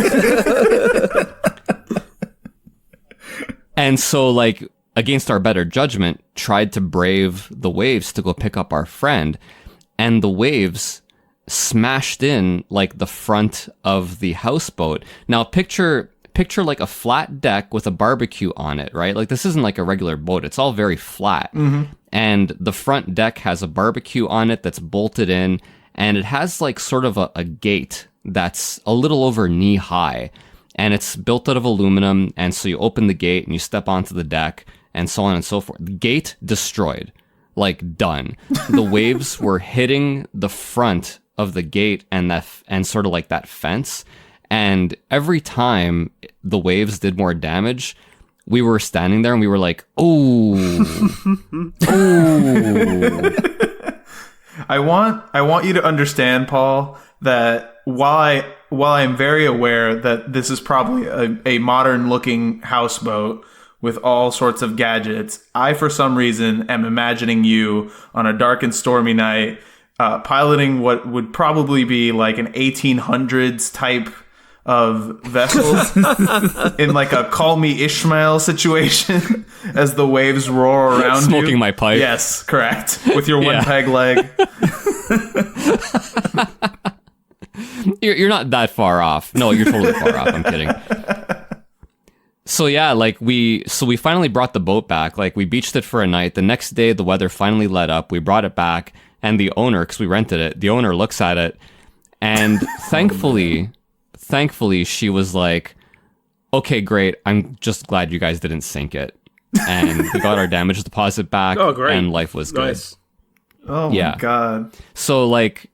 And so, like, against our better judgment, tried to brave the waves to go pick up our friend. And the waves smashed in, like, the front of the houseboat. Now, picture like a flat deck with a barbecue on it, right? Like, this isn't like a regular boat. It's all very flat. And the front deck has a barbecue on it that's bolted in. And it has, like, sort of a gate that's a little over knee high. And it's built out of aluminum, and so you open the gate and you step onto the deck, and so on and so forth. The gate destroyed, like done. The waves were hitting the front of the gate and sort of like that fence, And every time the waves did more damage, we were standing there and we were like, oh, oh. I want you to understand, Paul, that while I'm very aware that this is probably a modern looking houseboat with all sorts of gadgets, I, for some reason, am imagining you on a dark and stormy night, piloting what would probably be like an 1800s type of vessel in like a Call Me Ishmael situation as the waves roar around you. Smoking my pipe. Yes, correct. With your one peg leg. You're not that far off. No, you're totally far off. I'm kidding. So yeah, like we finally brought the boat back. Like we beached it for a night. The next day, the weather finally let up. We brought it back, and the owner, because we rented it, the owner looks at it, and thankfully, she was like, "Okay, great. I'm just glad you guys didn't sink it." And we got our damage deposit back. Oh, great. And life was good. Nice. Oh my god. So like,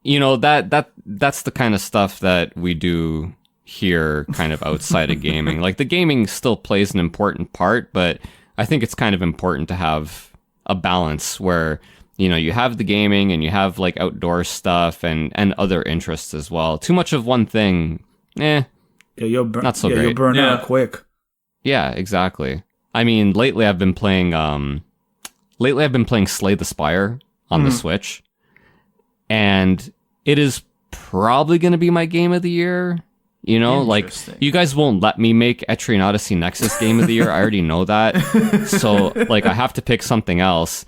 you know, that's the kind of stuff that we do here kind of outside of gaming. Like the gaming still plays an important part, but I think it's kind of important to have a balance where, you know, you have the gaming and you have like outdoor stuff and other interests as well. Too much of one thing, not so great. You'll burn out quick. Yeah, exactly. I mean, lately I've been playing Slay the Spire on the Switch, and it is probably going to be my game of the year. You know, like, you guys won't let me make Etrian Odyssey Nexus game of the year. I already know that. So, like, I have to pick something else.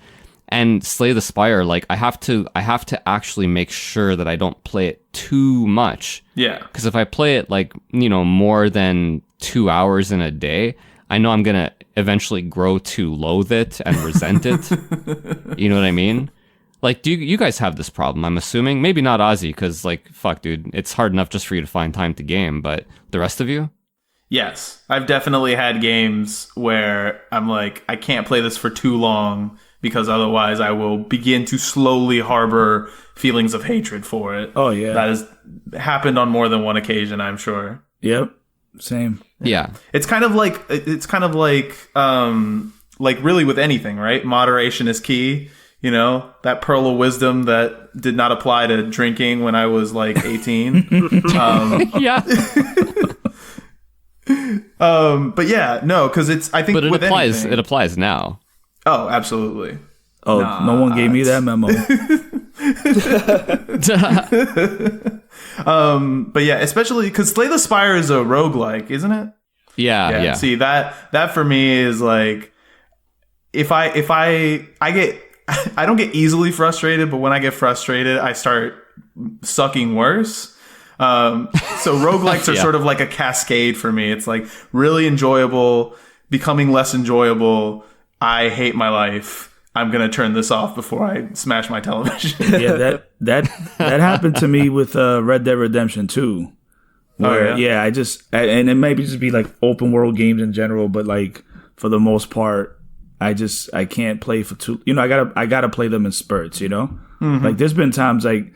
And Slay the Spire, like, I have to actually make sure that I don't play it too much. Yeah. Because if I play it, like, you know, more than 2 hours in a day, I know I'm going to eventually grow to loathe it and resent it. You know what I mean? Like, do you guys have this problem? I'm assuming. Maybe not Ozzy, because, like, fuck, dude, it's hard enough just for you to find time to game, but the rest of you? Yes. I've definitely had games where I'm like, I can't play this for too long, because otherwise I will begin to slowly harbor feelings of hatred for it. Oh, yeah. That has happened on more than one occasion, I'm sure. Yep. Same. Yeah. It's kind of like really with anything, right? Moderation is key. You know, that pearl of wisdom that did not apply to drinking when I was like 18. Yeah. But yeah, no, because I think but it with applies. anything, It applies now. Oh, absolutely. Oh, no one gave me that memo. But yeah, especially because Slay the Spire is a roguelike, isn't it? Yeah. See, that for me is like, if I don't get easily frustrated, but when I get frustrated, I start sucking worse. So roguelikes are sort of like a cascade for me. It's like really enjoyable, becoming less enjoyable. I hate my life. I'm going to turn this off before I smash my television. Yeah, that happened to me with Red Dead Redemption 2. Where, and it maybe just be like open world games in general, but like for the most part, I can't play for too, you know, I gotta play them in spurts, you know? Mm-hmm. Like there's been times like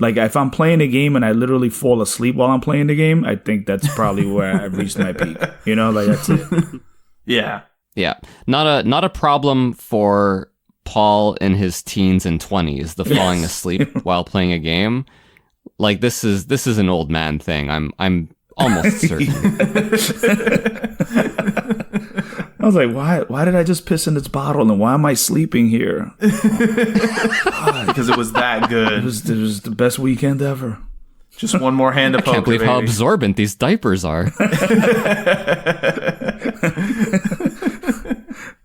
if I'm playing a game and I literally fall asleep while I'm playing the game, I think that's probably where I've reached my peak, you know? Like that's it. Yeah. Yeah. Not a problem for Paul in his teens and 20s, the falling asleep while playing a game. Like this is an old man thing. I'm almost certain. I was like, why did I just piss in this bottle and why am I sleeping here? Because it was that good. It was the best weekend ever. Just one more hand of poker. I can't believe how absorbent these diapers are.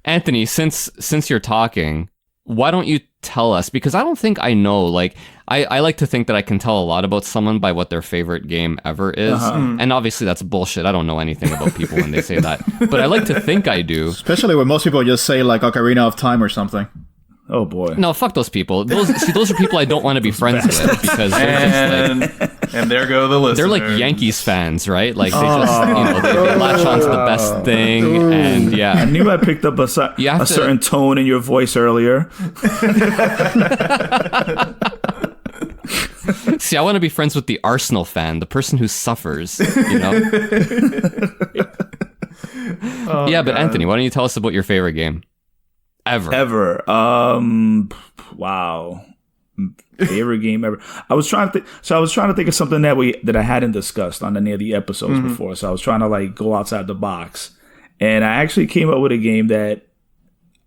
Anthony, since you're talking, why don't you tell us? Because I don't think I know. Like, I like to think that I can tell a lot about someone by what their favorite game ever is. And obviously that's bullshit. I don't know anything about people when they say that. But I like to think I do. Especially when most people just say, like, Ocarina of Time or something. Oh, boy. No, fuck those people. Those are people I don't want to be friends with because they're just like... And there go the listeners. They're like Yankees fans, right? Like they just, they latch on to the best thing, and yeah. I knew I picked up a certain tone in your voice earlier. See, I want to be friends with the Arsenal fan, the person who suffers, you know? Yeah, but Anthony, why don't you tell us about your favorite game? Ever. Wow. Favorite game ever. I was trying to think of something that I hadn't discussed on any of the episodes before. So I was trying to like go outside the box. And I actually came up with a game that,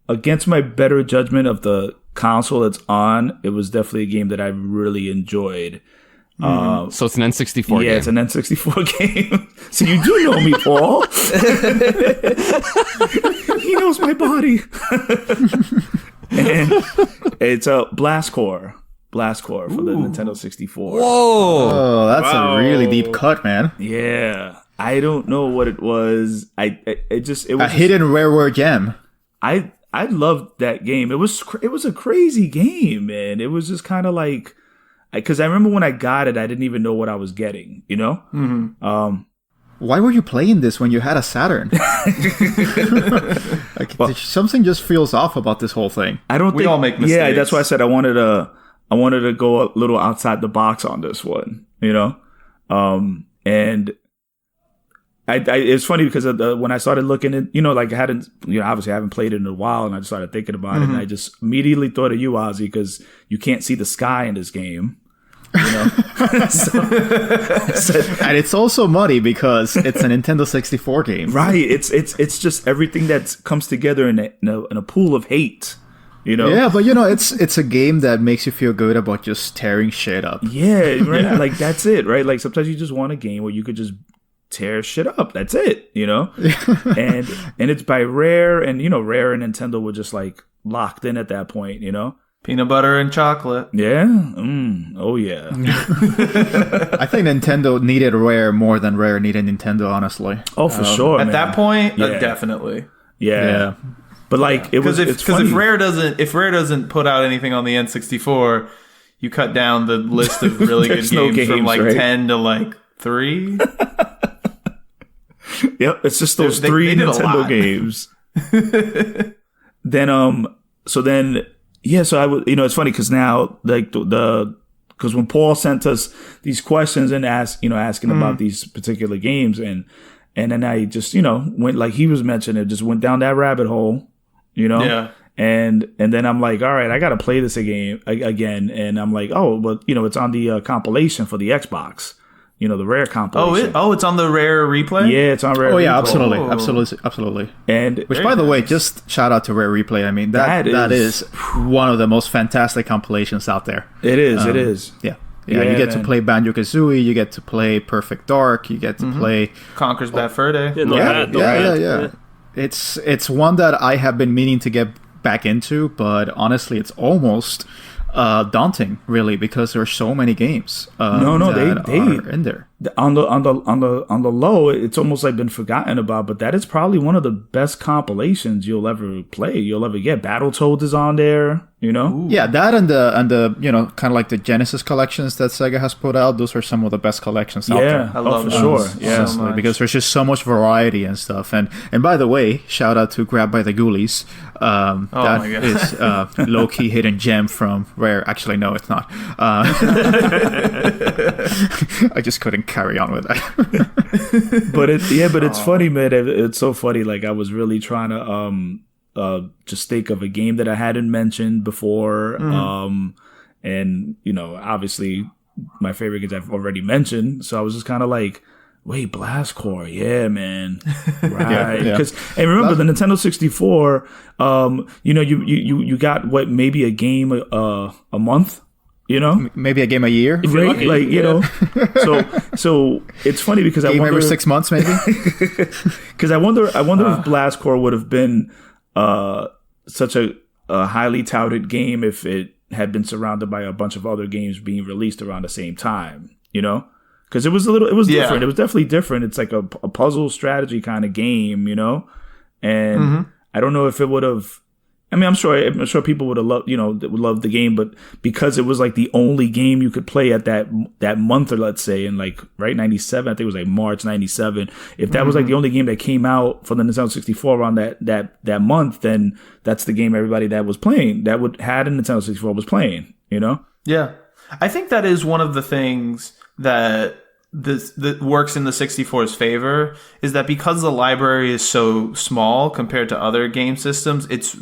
against my better judgment of the console it's on, it was definitely a game that I really enjoyed. So it's an N64 game. Yeah, it's an N64 game. So you do know me, Paul. He knows my body. And it's a Blast Core for the Nintendo 64. Whoa! Oh, that's a really deep cut, man. Yeah, I don't know what it was. It was a hidden rareware gem. I loved that game. It was a crazy game, man. It was just kind of like, because I remember when I got it, I didn't even know what I was getting. You know. Mm-hmm. Why were you playing this when you had a Saturn? Something just feels off about this whole thing. We all make mistakes. Yeah, that's why I said I wanted to go a little outside the box on this one, you know? And it's funny because when I started looking at, you know, like obviously I haven't played it in a while, and I just started thinking about it, and I just immediately thought of you, Ozzy, because you can't see the sky in this game. You know? And it's also muddy because it's a Nintendo 64 game. Right. It's just everything that comes together in a pool of hate. You know? Yeah, but you know, it's a game that makes you feel good about just tearing shit up. Yeah, right. Yeah. Like that's it, right? Like sometimes you just want a game where you could just tear shit up. That's it, you know? and it's by Rare, and you know, Rare and Nintendo were just like locked in at that point, you know? Peanut butter and chocolate. Yeah. Oh yeah. I think Nintendo needed Rare more than Rare needed Nintendo, honestly. Oh, for sure. At that point, definitely. Yeah. But like because if Rare doesn't put out anything on the N64, you cut down the list of really good games from like 10 to like 3. Yep, it's just those three Nintendo games. So I would, you know, it's funny because now like because when Paul sent us these questions and asking about these particular games, and then I just, you know, went, like he was mentioning, just went down that rabbit hole, you know. Yeah. And then I'm like, all right, I got to play this again. And I'm like, oh, but you know, it's on the compilation for the Xbox. You know, the Rare compilation. It's on the Rare Replay? Yeah, it's on Rare Replay. Oh, yeah, absolutely. And which, by the way, just shout out to Rare Replay. I mean, that is one of the most fantastic compilations out there. It is. Yeah. Yeah, you get to play Banjo-Kazooie, you get to play Perfect Dark, you get to play Conker's Bad Fur Day. Yeah. It's one that I have been meaning to get back into, but honestly, it's almost daunting, really, because there are so many games. They are in there. On the low, it's almost like been forgotten about, but that is probably one of the best compilations you'll ever play. You'll ever get. Battletoads is on there, you know. Ooh. Yeah, that and the you know, kind of like the Genesis collections that Sega has put out. Those are some of the best collections out there. I love for sure. Yeah, so because there's just so much variety and stuff. And by the way, shout out to Grab by the Ghoulies. That is low key hidden gem from Rare. Actually, no, it's not. I just couldn't carry on with that. but it's funny, man. It's so funny. Like I was really trying to just think of a game that I hadn't mentioned before. And you know, obviously my favorite games I've already mentioned. So I was just kind of like, wait, Blast Core, yeah, man, right? Because and remember the Nintendo 64. You know, you got what, maybe a game a month. You know, maybe a game a year, right? Like you know, so it's funny because I wonder every 6 months, maybe. Because I wonder if Blast Core would have been such a highly touted game if it had been surrounded by a bunch of other games being released around the same time. You know, because it was different. It was definitely different. It's like a puzzle strategy kind of game. You know, and I don't know if it would have. I mean, I'm sure people would have loved, you know, would love the game, but because it was like the only game you could play at that month, or let's say in like 97, I think it was like March 97. If that was like the only game that came out for the Nintendo 64 around that month, then that's the game everybody that was playing, that had a Nintendo 64 was playing, you know? Yeah. I think that is one of the things that that works in the 64's favor, is that because the library is so small compared to other game systems, it's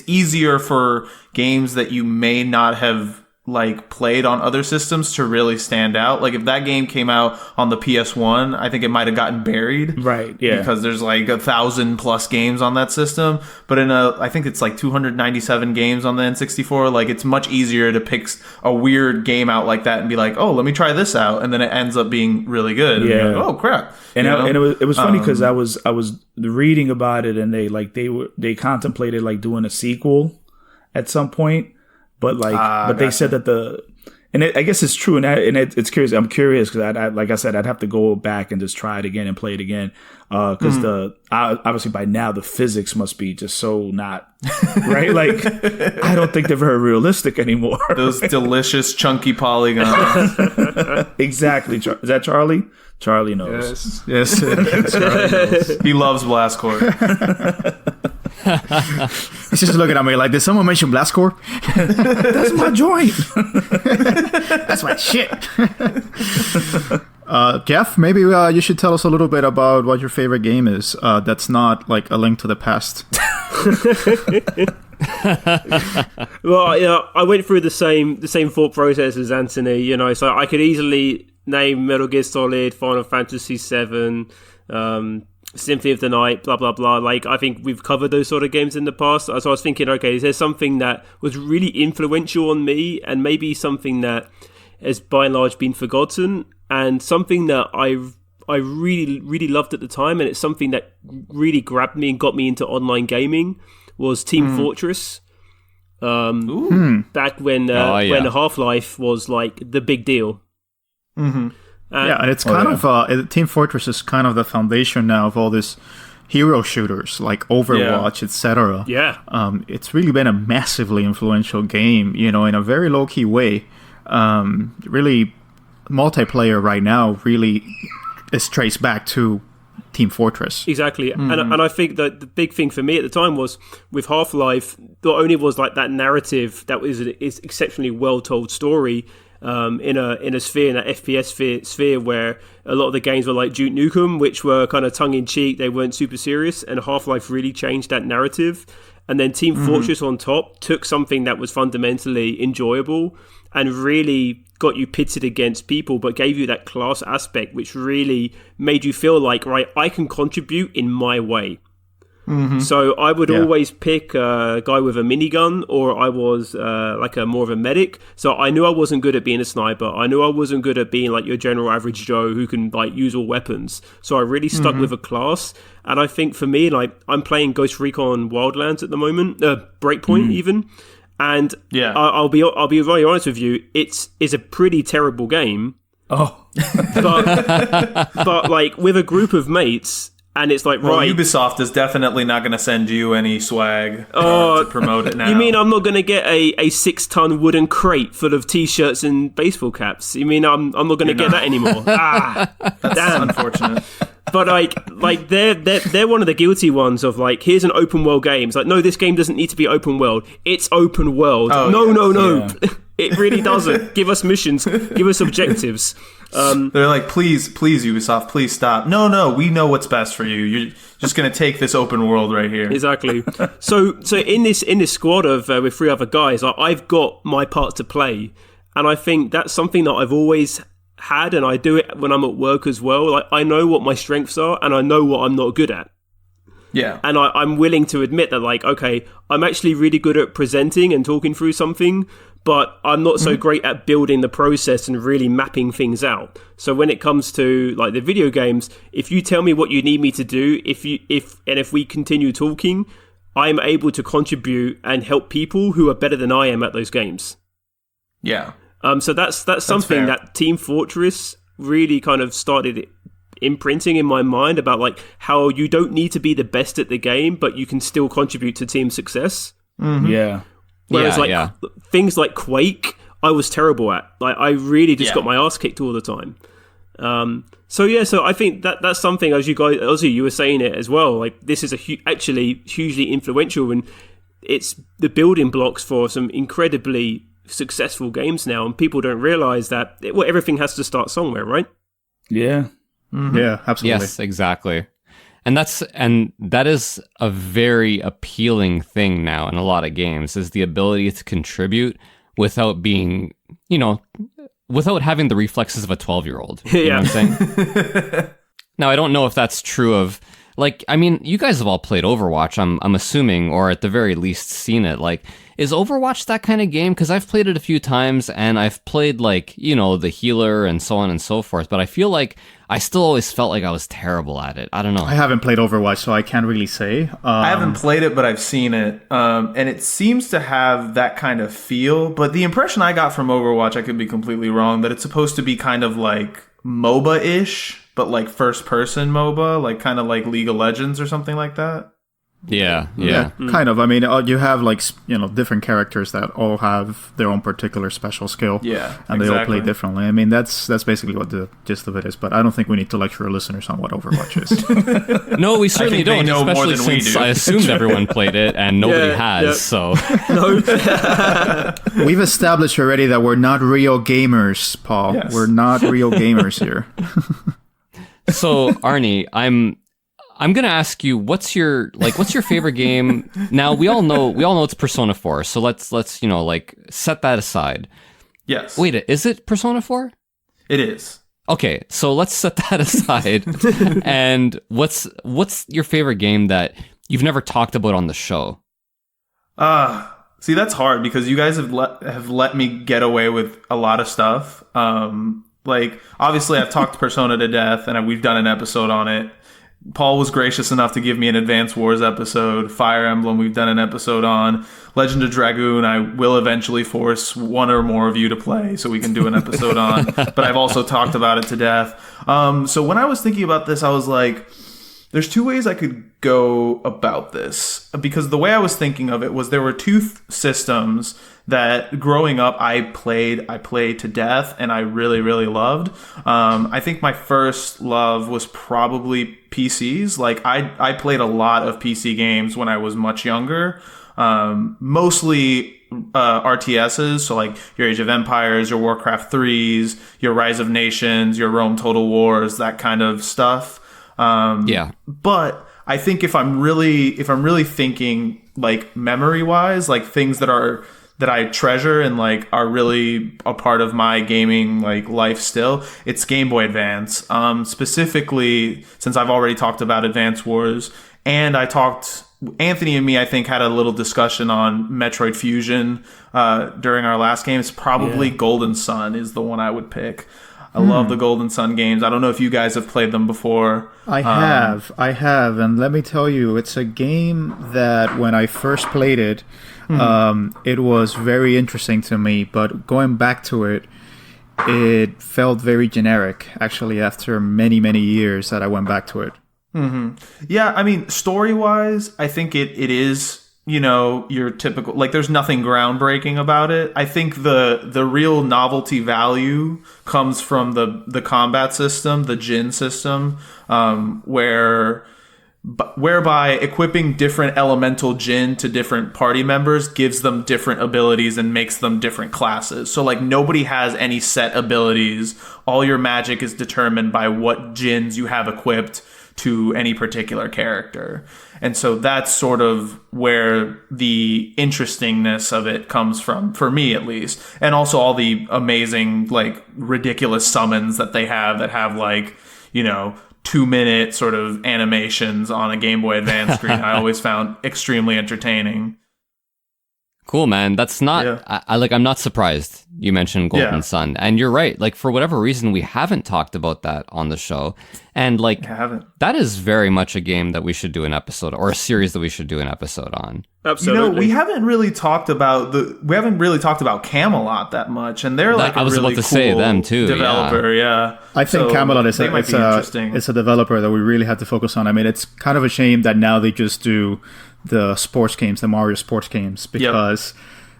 easier for games that you may not have like played on other systems to really stand out. Like if that game came out on the PS1, I think it might have gotten buried. Right, yeah. Because there's like 1,000+ games on that system. But I think it's like 297 games on the N64. Like it's much easier to pick a weird game out like that and be like, oh, let me try this out. And then it ends up being really good. Yeah. And like, oh crap. And it was funny because I was reading about it, and they contemplated like doing a sequel at some point. But they said that I guess it's true, and it's curious. I'm curious because like I said, I'd have to go back and just try it again and play it again. Because obviously by now the physics must be just so not right. Like I don't think they're very realistic anymore. Those delicious chunky polygons. Exactly. Is that Charlie? Charlie knows. Yes. Charlie knows. He loves Blastcore. He's just looking at me like, did someone mention Blastcore? That's my joint. That's my shit. Jeff, maybe you should tell us a little bit about what your favorite game is that's not like A Link to the Past. Well, I went through the same thought process as Anthony, so I could easily name Metal Gear Solid, Final Fantasy VII, Symphony of the Night, blah blah blah. Like I think we've covered those sort of games in the past. So I was thinking, okay, is there something that was really influential on me, and maybe something that has by and large been forgotten, and something that I really really loved at the time, and it's something that really grabbed me and got me into online gaming, was Team Fortress. Back when Half-Life was like the big deal. Mm-hmm. And it's kind of Team Fortress is kind of the foundation now of all this hero shooters like Overwatch, etc. Yeah, it's really been a massively influential game, in a very low key way. Really, multiplayer right now really is traced back to Team Fortress. Exactly, and I think that the big thing for me at the time was with Half-Life. Not only was like that narrative that was an exceptionally well told story. In a sphere, in that FPS sphere where a lot of the games were like Duke Nukem, which were kind of tongue-in-cheek, they weren't super serious, and Half-Life really changed that narrative. And then Team Fortress on top took something that was fundamentally enjoyable and really got you pitted against people, but gave you that class aspect, which really made you feel like, right, I can contribute in my way. So I would always pick a guy with a minigun, or I was like more of a medic. So I knew I wasn't good at being a sniper. I knew I wasn't good at being like your general average Joe who can like use all weapons. So I really stuck with a class. And I think for me, like I'm playing Ghost Recon Wildlands at the moment, Breakpoint even. And I'll be very honest with you, it's a pretty terrible game. Oh, but like with a group of mates. And it's like, right. Ubisoft is definitely not going to send you any swag to promote it now. You mean I'm not going to get a 6-ton wooden crate full of T-shirts and baseball caps? You mean I'm not going to get that anymore? That's damn. Unfortunate. But like they're one of the guilty ones of like, here's an open world game. It's like, no, this game doesn't need to be open world. It's open world. No. Yeah. It really doesn't. Give us missions. Give us objectives. They're like, please, Ubisoft, please stop. No, we know what's best for you. You're just going to take this open world right here. Exactly. So in this squad of with 3 other guys, I've got my part to play, and I think that's something that I've always had, and I do it when I'm at work as well. Like I know what my strengths are, and I know what I'm not good at. Yeah. And I'm willing to admit that, like, okay, I'm actually really good at presenting and talking through something, but I'm not so great at building the process and really mapping things out. So when it comes to like the video games, if you tell me what you need me to do, if we continue talking, I'm able to contribute and help people who are better than I am at those games. Yeah. So that's something fair. that Team Fortress really kind of started imprinting in my mind about like how you don't need to be the best at the game, but you can still contribute to team success. Yeah. Whereas things like Quake, I was terrible at. Like I really just got my ass kicked all the time. So I think that's something, as you guys, Ozzy, you were saying it as well. Like this is actually hugely influential, and it's the building blocks for some incredibly successful games now, and people don't realize that everything has to start somewhere, right? Yeah. Yeah, absolutely. Yes, exactly. And that is a very appealing thing now in a lot of games, is the ability to contribute without being, without having the reflexes of a 12-year-old. You know what I'm saying? Now, I don't know if that's true of, you guys have all played Overwatch, I'm assuming, or at the very least seen it. Is Overwatch that kind of game? Because I've played it a few times, and I've played, the healer and so on and so forth, but I feel like I still always felt like I was terrible at it. I don't know. I haven't played Overwatch, so I can't really say. I haven't played it, but I've seen it, and it seems to have that kind of feel, but the impression I got from Overwatch, I could be completely wrong, that it's supposed to be kind of like MOBA-ish, but like first-person MOBA, like kind of like League of Legends or something like that. Yeah. Kind of. I mean, you have different characters that all have their own particular special skill. Yeah, and they all play differently. I mean, that's basically what the gist of it is. But I don't think we need to lecture our listeners on what Overwatch is. No, we certainly don't. Know especially more than we since do. I assumed everyone played it and nobody has. So We've established already that we're not real gamers, Paul. Yes. We're not real gamers here. So Arnie, I'm gonna ask you, what's your favorite game? Now we all know it's Persona 4, so let's set that aside. Yes. Wait, is it Persona 4? It is. Okay, so let's set that aside. And what's your favorite game that you've never talked about on the show? See, that's hard because you guys have let me get away with a lot of stuff. Obviously, I've talked Persona to death, and we've done an episode on it. Paul was gracious enough to give me an Advance Wars episode. Fire Emblem, we've done an episode on. Legend of Dragoon, I will eventually force one or more of you to play so we can do an episode on. But I've also talked about it to death. So when I was thinking about this, I was like, there's two ways I could go about this. Because the way I was thinking of it was there were two systems that growing up I played to death and I really, really loved. I think my first love was probably PCs. I played a lot of PC games when I was much younger. Mostly RTSs, so your Age of Empires, your Warcraft 3s, your Rise of Nations, your Rome Total Wars, that kind of stuff. But I think if I'm really thinking memory wise, things that I treasure and are really a part of my gaming life still, it's Game Boy Advance. Specifically, since I've already talked about Advance Wars, and Anthony and me, I think, had a little discussion on Metroid Fusion during our last game. It's probably Golden Sun is the one I would pick. I love the Golden Sun games. I don't know if you guys have played them before. I have, and let me tell you, it's a game that when I first played it, it was very interesting to me, but going back to it, it felt very generic, actually, after many, many years that I went back to it. Mm-hmm. Yeah, I mean, story-wise, I think it is, your typical, there's nothing groundbreaking about it. I think the real novelty value comes from the combat system, the Jin system, whereby equipping different elemental Jin to different party members gives them different abilities and makes them different classes. So nobody has any set abilities. All your magic is determined by what Jins you have equipped to any particular character. And so that's sort of where the interestingness of it comes from, for me at least. And also all the amazing, ridiculous summons that they have that have 2-minute sort of animations on a Game Boy Advance screen. I always found extremely entertaining. Cool, man. That's not, I'm not surprised you mentioned Golden Sun. And you're right. For whatever reason, we haven't talked about that on the show. And that is very much a game that we should do an episode, or a series that we should do an episode on. Absolutely. We haven't really talked about Camelot that much, and they're I was really about to cool say them too. Developer, yeah. I think Camelot is interesting. It's a developer that we really have to focus on. I mean, it's kind of a shame that now they just do the sports games, the Mario sports games, because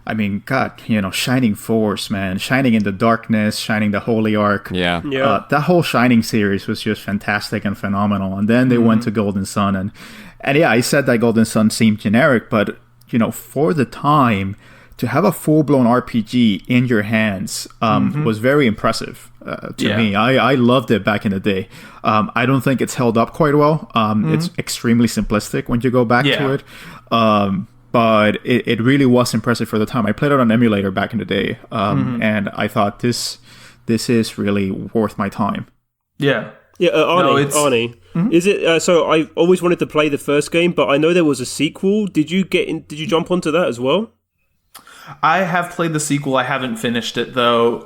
I mean, God, Shining Force, man, Shining in the Darkness, Shining the Holy Ark. Yeah. That whole Shining series was just fantastic and phenomenal. And then they went to Golden Sun, and yeah, I said that Golden Sun seemed generic, but for the time, to have a full-blown RPG in your hands was very impressive to me. I loved it back in the day. I don't think it's held up quite well. It's extremely simplistic when you go back to it. But it really was impressive for the time. I played it on emulator back in the day, and I thought this is really worth my time. Yeah. Yeah, Arnie, is it? So I always wanted to play the first game, but I know there was a sequel. Did you jump onto that as well? I have played the sequel. I haven't finished it though.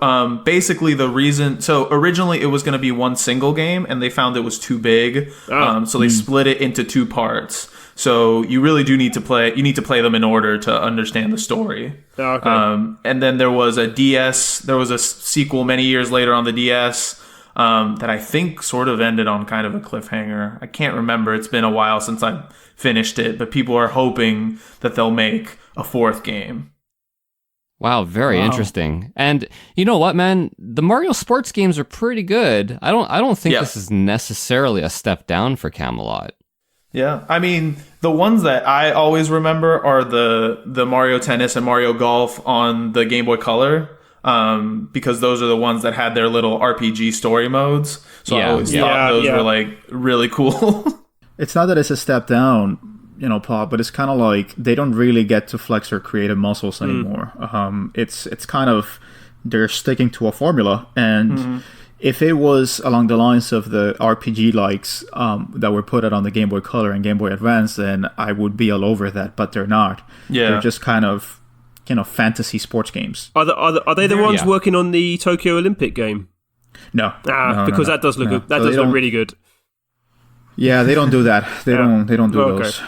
Basically, the reason. So originally, it was going to be one single game, and they found it was too big. So they split it into 2 parts. So you really do need to play. You need to play them in order to understand the story. Okay. And then there was a DS. There was a sequel many years later on the DS. That I think sort of ended on kind of a cliffhanger. I can't remember. It's been a while since I finished it, but people are hoping that they'll make a 4th game. Wow, very interesting. And you know what, man? The Mario sports games are pretty good. I don't think this is necessarily a step down for Camelot. Yeah, I mean, the ones that I always remember are the Mario Tennis and Mario Golf on the Game Boy Color. Because those are the ones that had their little RPG story modes. So I always thought those were like really cool. It's not that it's a step down, Paul, but it's kind of like they don't really get to flex their creative muscles anymore. It's kind of, they're sticking to a formula. And if it was along the lines of the RPG likes that were put out on the Game Boy Color and Game Boy Advance, then I would be all over that, but they're not. Yeah. They're just kind of fantasy sports games. Are they the ones working on the Tokyo Olympic game? No, because that does look good. That does look really good. Yeah, they don't do that. They don't do those.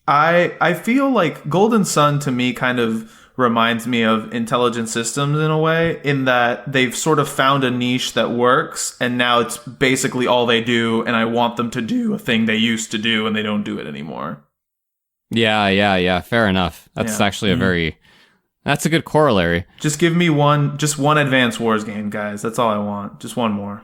I feel like Golden Sun to me kind of reminds me of Intelligent Systems in a way, in that they've sort of found a niche that works, and now it's basically all they do, and I want them to do a thing they used to do, and they don't do it anymore. Yeah. Fair enough. That's actually that's a good corollary. Just give me one Advance Wars game, guys. That's all I want. Just one more.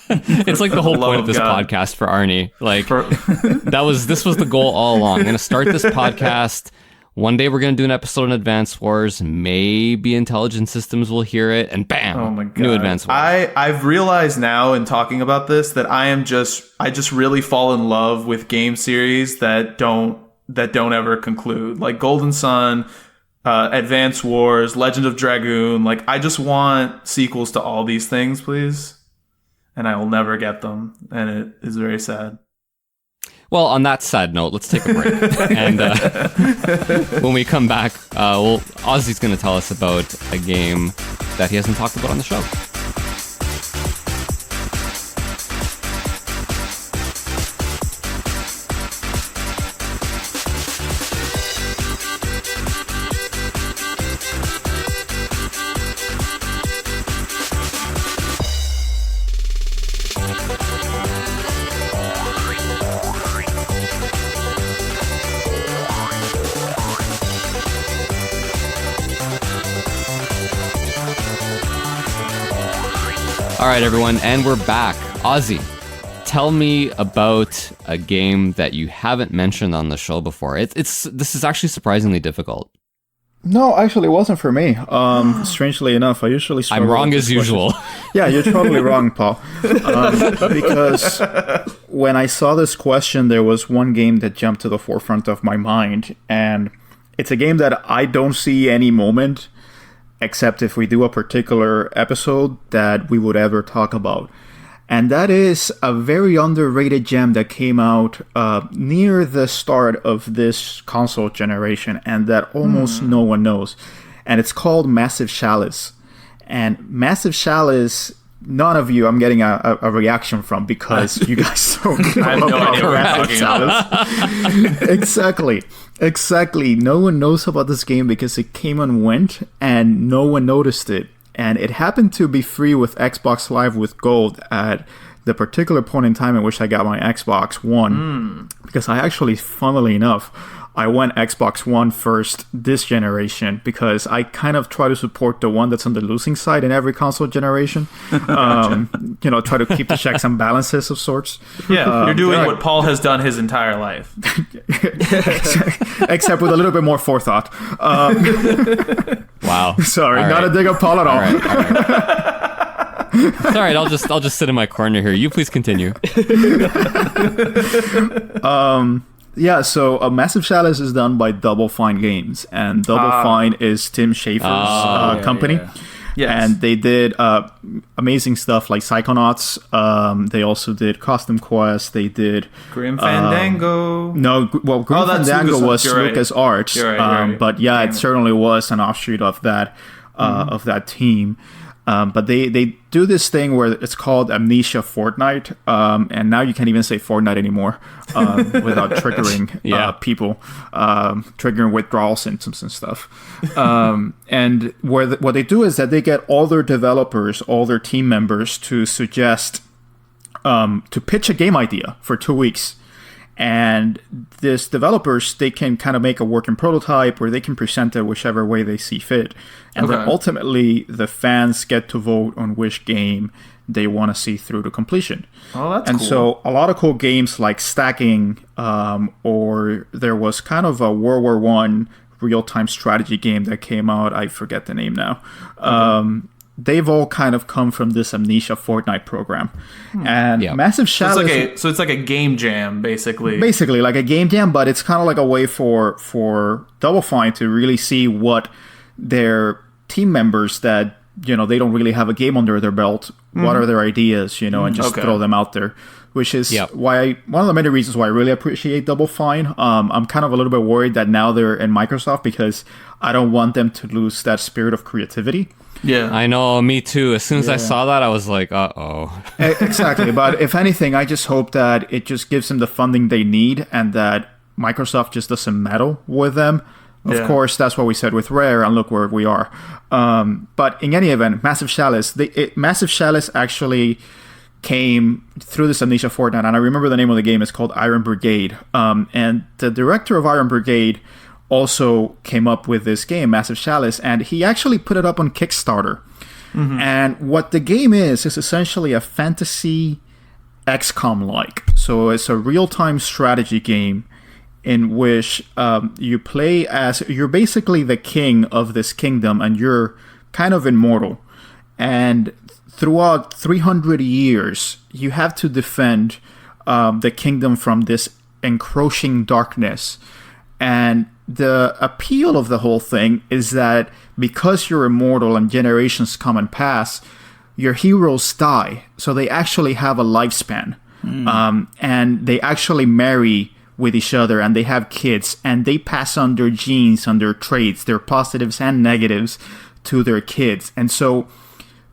It's like the whole point of this podcast for Arnie. Like this was the goal all along. I'm going to start this podcast. One day we're going to do an episode on Advance Wars. Maybe Intelligent Systems will hear it, and bam, oh my God. New Advance Wars. I've realized now in talking about this that I just really fall in love with game series that don't ever conclude, like Golden Sun, Advance Wars, Legend of Dragoon. Like, I just want sequels to all these things, please, and I will never get them, and it is very sad. Well, on that sad note, let's take a break. And when we come back, Ozzy's going to tell us about a game that he hasn't talked about on the show. All right, everyone, and we're back. Ozzy, tell me about a game that you haven't mentioned on the show before. This is actually surprisingly difficult. No, actually, it wasn't for me. Strangely enough, I usually struggle. I'm wrong as usual. Yeah, you're totally wrong, Paul. Because when I saw this question, there was one game that jumped to the forefront of my mind, and it's a game that I don't see any moment, except if we do a particular episode, that we would ever talk about. And that is a very underrated gem that came out near the start of this console generation, and that almost no one knows. And it's called Massive Chalice. And Massive Chalice, none of you I'm getting a reaction from, because you guys don't know I have no about idea what Massive Chalice. Exactly. No one knows about this game because it came and went, and no one noticed it. And it happened to be free with Xbox Live with Gold at the particular point in time in which I got my Xbox One. Because I actually, funnily enough, I went Xbox One first this generation because I kind of try to support the one that's on the losing side in every console generation. Try to keep the checks and balances of sorts. Yeah, you're doing what Paul has done his entire life. Except with a little bit more forethought. Wow. Sorry, All not right. a dig at Paul at all. All right. It's all right. I'll just sit in my corner here. You please continue. Yeah, so Massive Chalice is done by Double Fine Games, and Double Fine is Tim Schafer's company. Yeah. Yes. And they did amazing stuff like Psychonauts. They also did Custom Quest. They did Grim Fandango. Grim that's Fandango was You're right. Lucas Arts. You're right. But yeah, Damn it it. certainly was an offshoot of that team. But they do this thing where it's called Amnesia Fortnite, and now you can't even say Fortnite anymore without triggering people, triggering withdrawal symptoms and stuff. And what they do is that they get all their developers, all their team members to suggest, to pitch a game idea for 2 weeks. And these developers, they can kind of make a working prototype or they can present it whichever way they see fit. And then ultimately, the fans get to vote on which game they want to see through to completion. Oh, that's and cool. so a lot of cool games like Stacking, or there was kind of a World War I real-time strategy game that came out. I forget the name now. They've all kind of come from this Amnesia Fortnite program. And Massive Chalice... So it's like a game jam, basically. Basically, like a game jam, but it's kind of like a way for Double Fine to really see what their team members that, they don't really have a game under their belt, what are their ideas, and just throw them out there. Which is why one of the many reasons why I really appreciate Double Fine. I'm kind of a little bit worried that now they're in Microsoft because I don't want them to lose that spirit of creativity. Yeah, I know, me too. As soon as I saw that, I was like, uh-oh. Exactly. But if anything, I just hope that it just gives them the funding they need and that Microsoft just doesn't meddle with them. Of course, that's what we said with Rare, and look where we are. But in any event, Massive Chalice, Massive Chalice actually came through this Amnesia Fortnite, and I remember the name of the game is called Iron Brigade. And the director of Iron Brigade also came up with this game, Massive Chalice, and he actually put it up on Kickstarter. And what the game is essentially a fantasy XCOM-like. So it's a real-time strategy game in which you play as... You're basically the king of this kingdom, and you're kind of immortal. And throughout 300 years, you have to defend the kingdom from this encroaching darkness. And the appeal of the whole thing is that because you're immortal and generations come and pass, your heroes die. So they actually have a lifespan. And they actually marry with each other and they have kids. And they pass on their genes, on their traits, their positives and negatives to their kids. And so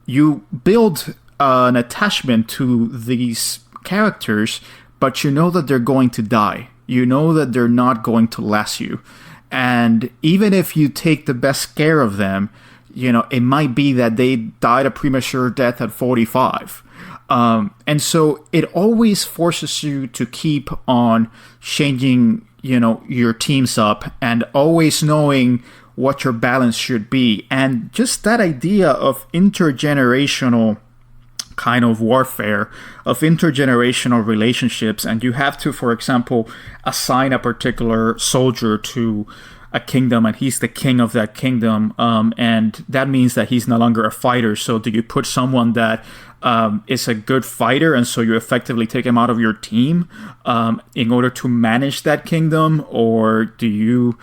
you build an attachment to these characters, but you know that they're going to die. You know that they're not going to last you. And even if you take the best care of them, it might be that they died a premature death at 45. And so it always forces you to keep on changing, your teams up and always knowing what your balance should be. And just that idea of intergenerational kind of warfare, of intergenerational relationships, and you have to, for example, assign a particular soldier to a kingdom, and he's the king of that kingdom, and that means that he's no longer a fighter. So do you put someone that is a good fighter, and so you effectively take him out of your team in order to manage that kingdom, or do you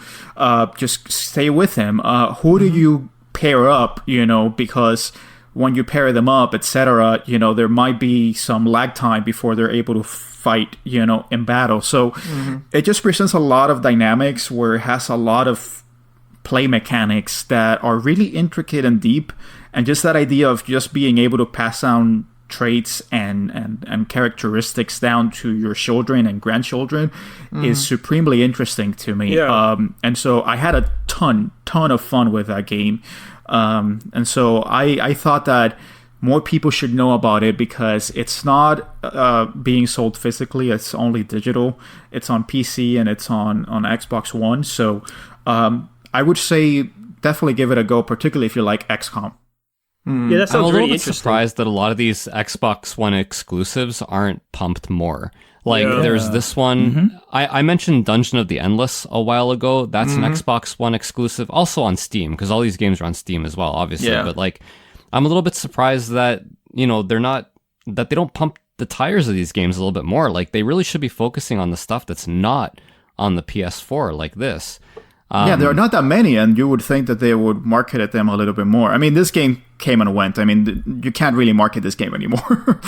just stay with him? Who do you pair up, because when you pair them up, etc., there might be some lag time before they're able to fight, in battle. So it just presents a lot of dynamics where it has a lot of play mechanics that are really intricate and deep. And just that idea of just being able to pass down traits and characteristics down to your children and grandchildren is supremely interesting to me. Yeah. And so I had a ton of fun with that game. And so I thought that more people should know about it because it's not being sold physically. It's only digital. It's on PC and it's on Xbox One. So I would say definitely give it a go, particularly if you like XCOM. Yeah, that sounds I'm a little really bit interesting. surprised that a lot of these Xbox One exclusives aren't pumped more. Like, there's this one. I mentioned Dungeon of the Endless a while ago. That's an Xbox One exclusive, also on Steam, because all these games are on Steam as well, obviously. Yeah. But, like, I'm a little bit surprised that, you know, that they don't pump the tires of these games a little bit more. Like, they really should be focusing on the stuff that's not on the PS4 like this. Yeah, there are not that many, and you would think that they would market them a little bit more. I mean, this game came and went. I mean, you can't really market this game anymore.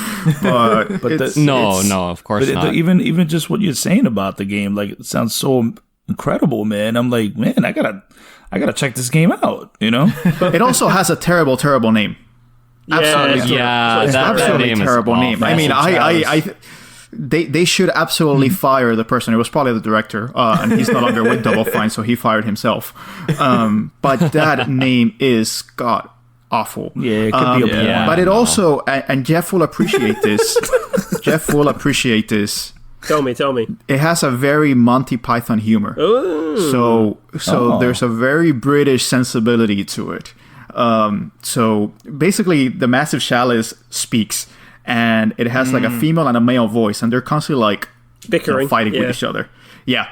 but No, of course not. Even just what you're saying about the game, like, it sounds so incredible, man. I'm like, man, I gotta check this game out. You know, it also has a terrible, terrible name. Absolutely, Yeah, that absolutely name is terrible awful. name. I mean, They should absolutely fire the person. It was probably the director, and he's no longer with Double Fine, so he fired himself. But that name is god awful. Yeah, it could be a yeah. But it also, and Jeff will appreciate this. Jeff will appreciate this. Tell me. It has a very Monty Python humor. Ooh. So there's a very British sensibility to it. So basically, the Massive Chalice speaks. And it has like a female and a male voice, and they're constantly like Bickering, fighting with each other. Yeah,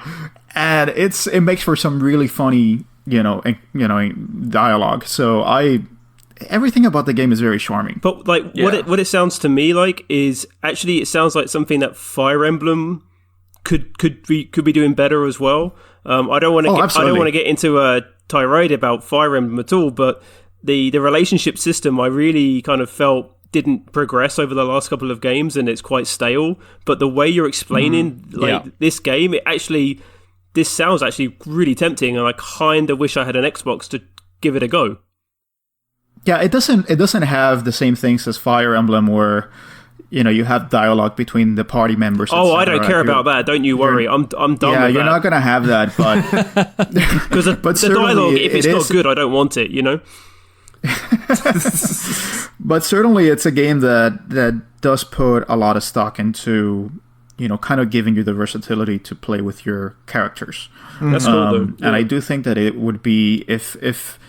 and it makes for some really funny, dialogue. So everything about the game is very charming. But like what it sounds to me like is actually it sounds like something that Fire Emblem could be doing better as well. I don't want to get into a tirade about Fire Emblem at all, but the relationship system I really kind of felt didn't progress over the last couple of games, and it's quite stale. But the way you're explaining this game, this sounds actually really tempting, and I kind of wish I had an Xbox to give it a go. Yeah, it doesn't have the same things as Fire Emblem, where you have dialogue between the party members. Oh, I don't care about that. Don't you worry. I'm done with that. Yeah, you're not gonna have that, but because the dialogue, if it's not good, I don't want it. But certainly it's a game that does put a lot of stock into, kind of giving you the versatility to play with your characters. That's cool, though. And I do think that it would be, if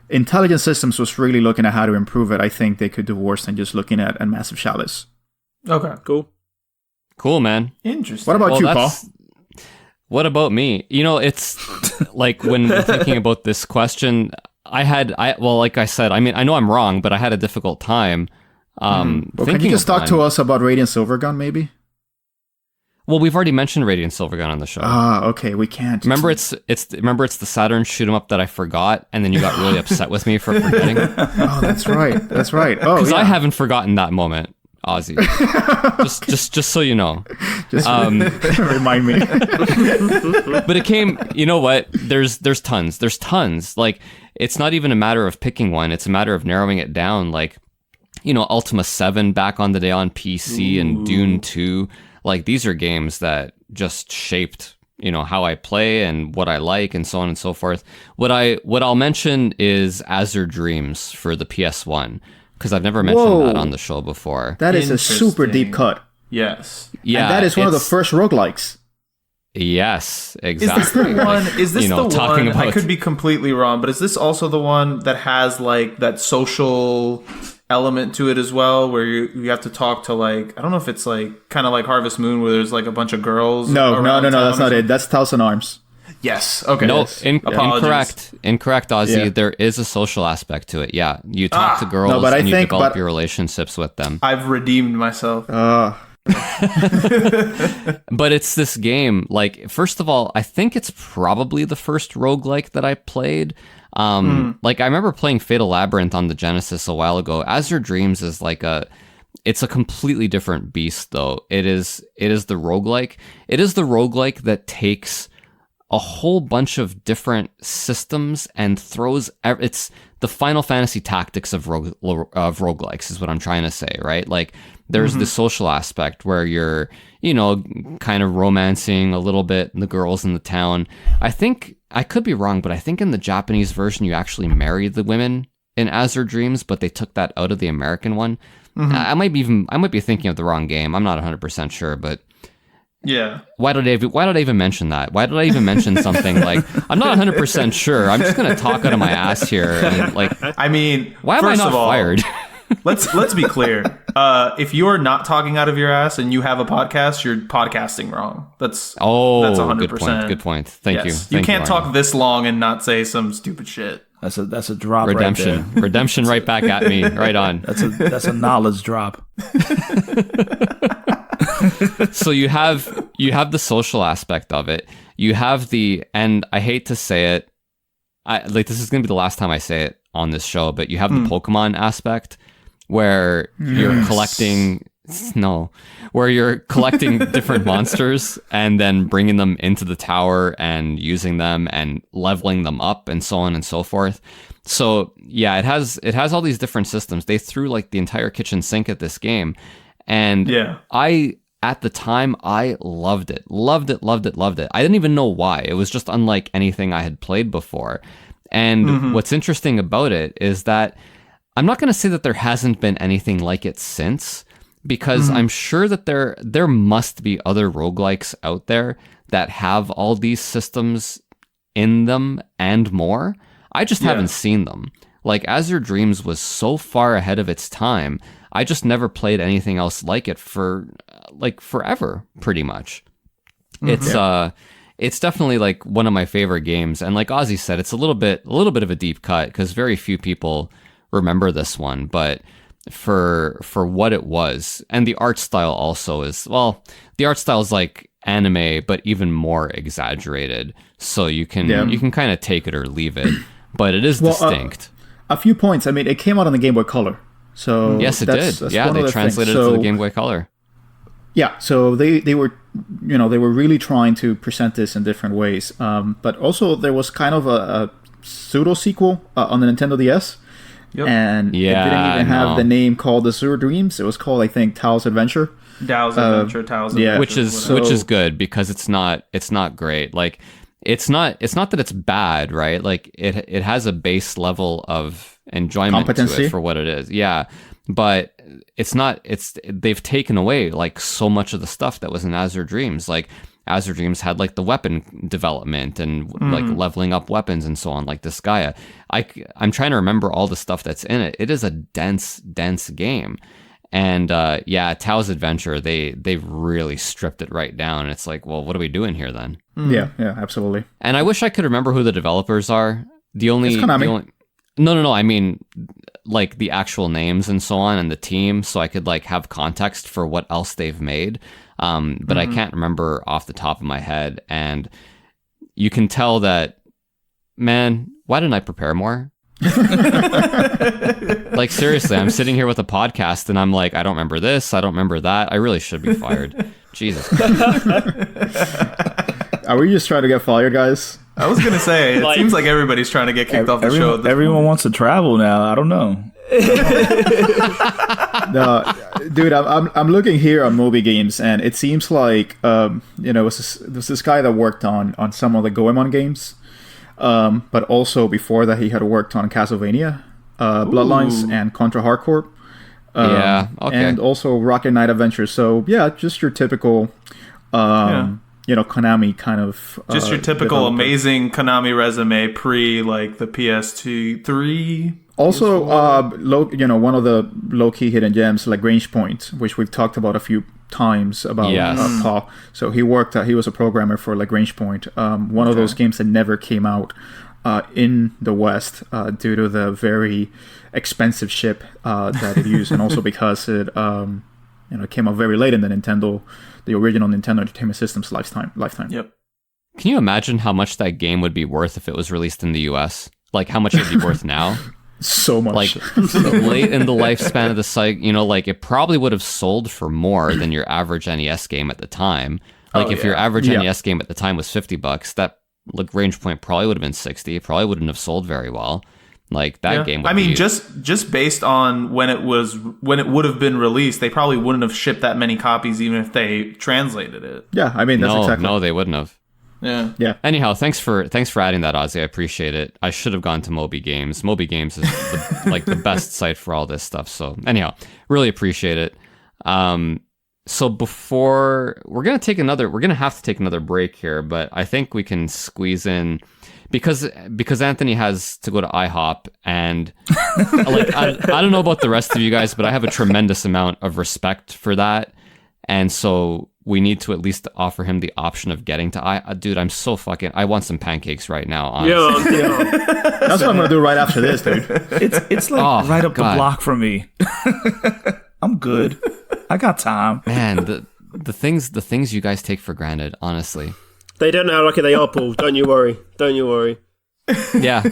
Intelligent Systems was really looking at how to improve it, I think they could do worse than just looking at Massive Chalice. Okay. Cool, man. Interesting. What about you, Paul? What about me? It's like when thinking about this question, like I said, I mean, I know I'm wrong, but I had a difficult time. Well, can you just talk to us about Radiant Silvergun, maybe? Well, we've already mentioned Radiant Silvergun on the show. Okay, we can't. Remember, it's the Saturn shoot 'em up that I forgot, and then you got really upset with me for forgetting. Oh, that's right. Oh, because yeah. I haven't forgotten that moment, Ozzy. just so you know. Just remind me. But it came. You know what? There's tons. Like, it's not even a matter of picking one. It's a matter of narrowing it down. Like, Ultima 7 back on the day on PC and Dune 2. Like, these are games that just shaped, how I play and what I like and so on and so forth. What I'll mention is Azure Dreams for the PS1, because I've never mentioned that on the show before. That is a super deep cut. Yes. Yeah. And that is one of the first roguelikes. Yes, exactly. Is this the one? Talking about... I could be completely wrong, but is this also the one that has like that social element to it as well, where you have to talk to, like, I don't know if it's like kind of like Harvest Moon, where there's like a bunch of girls? No, that's not it. That's Thousand Arms. Yes. Okay. No, yes. incorrect, Ozzy. Yeah. There is a social aspect to it. Yeah, you talk to girls and you develop your relationships with them. I've redeemed myself. But it's this game, like, first of all, I think it's probably the first roguelike that I played. Like, I remember playing Fatal Labyrinth on the Genesis a while ago. Azure Dreams is like it's a completely different beast, though. It is the roguelike. It is the roguelike that takes a whole bunch of different systems and throws it's the Final Fantasy tactics of roguelikes is what I'm trying to say, right? Like, there's the social aspect where you're, kind of romancing a little bit the girls in the town. I think, I could be wrong, but I think in the Japanese version you actually marry the women in Azure Dreams, but they took that out of the American one. I might be thinking of the wrong game. I'm not 100% sure, but Yeah. why did I even mention that? Why did I even mention something like I'm not 100% sure? I'm just gonna talk out of my ass here. And I mean, why am I first not of all, fired? let's be clear. If you're not talking out of your ass and you have a podcast, you're podcasting wrong. That's 100%. Good point. Thank you. You can't talk this long and not say some stupid shit. That's a drop. Redemption. Right there. Redemption right back at me. Right on. That's a knowledge drop. So you have the social aspect of it. You have and I hate to say it, this is gonna be the last time I say it on this show, but you have the Pokemon aspect where you're collecting different monsters and then bringing them into the tower and using them and leveling them up and so on and so forth. So yeah, it has all these different systems. They threw like the entire kitchen sink at this game, and at the time, I loved it. Loved it. I didn't even know why. It was just unlike anything I had played before. And what's interesting about it is that I'm not going to say that there hasn't been anything like it since, because I'm sure that there must be other roguelikes out there that have all these systems in them and more. I just haven't seen them. Like Azure Dreams was so far ahead of its time. I just never played anything else like it for like forever, pretty much. It's definitely like one of my favorite games, and like Ozzy said, it's a little bit of a deep cut because very few people remember this one. But for what it was, and the art style also is the art style is like anime, but even more exaggerated. So you can kind of take it or leave it, but it is distinct. A few points. I mean, it came out on the Game Boy Color. So yes, it did. Yeah, they translated it to the Game Boy Color. Yeah, so they were really trying to present this in different ways. But also there was kind of a pseudo sequel on the Nintendo DS, and it didn't even have the name called Azure Dreams. It was called, I think, Tao's Adventure. Tao's Adventure, which is good because it's not great. Like it's not that it's bad, right? Like it has a base level of enjoyment to it for what it is. Yeah. But they've taken away like so much of the stuff that was in Azure Dreams. Like Azure Dreams had like the weapon development and like leveling up weapons and so on, like this Gaia. I'm trying to remember all the stuff that's in it. It is a dense game. And Tao's Adventure, they've really stripped it right down. And it's like, well, what are we doing here then? Yeah, absolutely. And I wish I could remember who the developers are. It's Konami. No. I mean, like the actual names and so on and the team, so I could like have context for what else they've made. But I can't remember off the top of my head. And you can tell that, man, why didn't I prepare more? Like seriously, I'm sitting here with a podcast and I'm like, I don't remember this, I don't remember that. I really should be fired. Jesus. Are we just trying to get fired, guys? I was gonna say, it seems like everybody's trying to get kicked off the show. Everyone wants to travel now. I don't know. No, dude, I'm looking here on Moby Games, and it seems like there's this guy that worked on some of the Goemon games, but also before that he had worked on Castlevania, Bloodlines, and Contra Hardcore. And also Rocket Knight Adventures. So yeah, just your typical. Konami kind of just your typical developer. Amazing Konami resume pre like the PS2 3. Also, one of the low-key hidden gems like Range Point, which we've talked about a few times about Paul. So he was a programmer for like Range Point, one of those games that never came out in the West due to the very expensive chip that it used, and also because it came out very late in the original Nintendo Entertainment System's lifetime. Yep. Can you imagine how much that game would be worth if it was released in the US? Like how much it would be worth now? So much. Like late in the lifespan of the site, like it probably would have sold for more than your average NES game at the time. Like if your average NES game at the time was $50, that like Range Point probably would have been 60. It probably wouldn't have sold very well. Like that game would be... just based on when it would have been released, they probably wouldn't have shipped that many copies even if they translated it. Yeah, I mean that's exactly. No, they wouldn't have. Yeah. Anyhow, thanks for adding that, Ozzy. I appreciate it. I should have gone to Moby Games. Moby Games is the best site for all this stuff. So anyhow, really appreciate it. So before we're gonna have to take another break here, but I think we can squeeze in because Anthony has to go to IHOP, and like I don't know about the rest of you guys, but I have a tremendous amount of respect for that, and so we need to at least offer him the option of getting to dude, I want some pancakes right now, honestly. Yeah. That's what I'm gonna do right after this, dude. It's like right up God. the block from me. I'm good. I got time. Man, the things you guys take for granted, honestly. They don't know how lucky they are, Paul. Don't you worry. Yeah.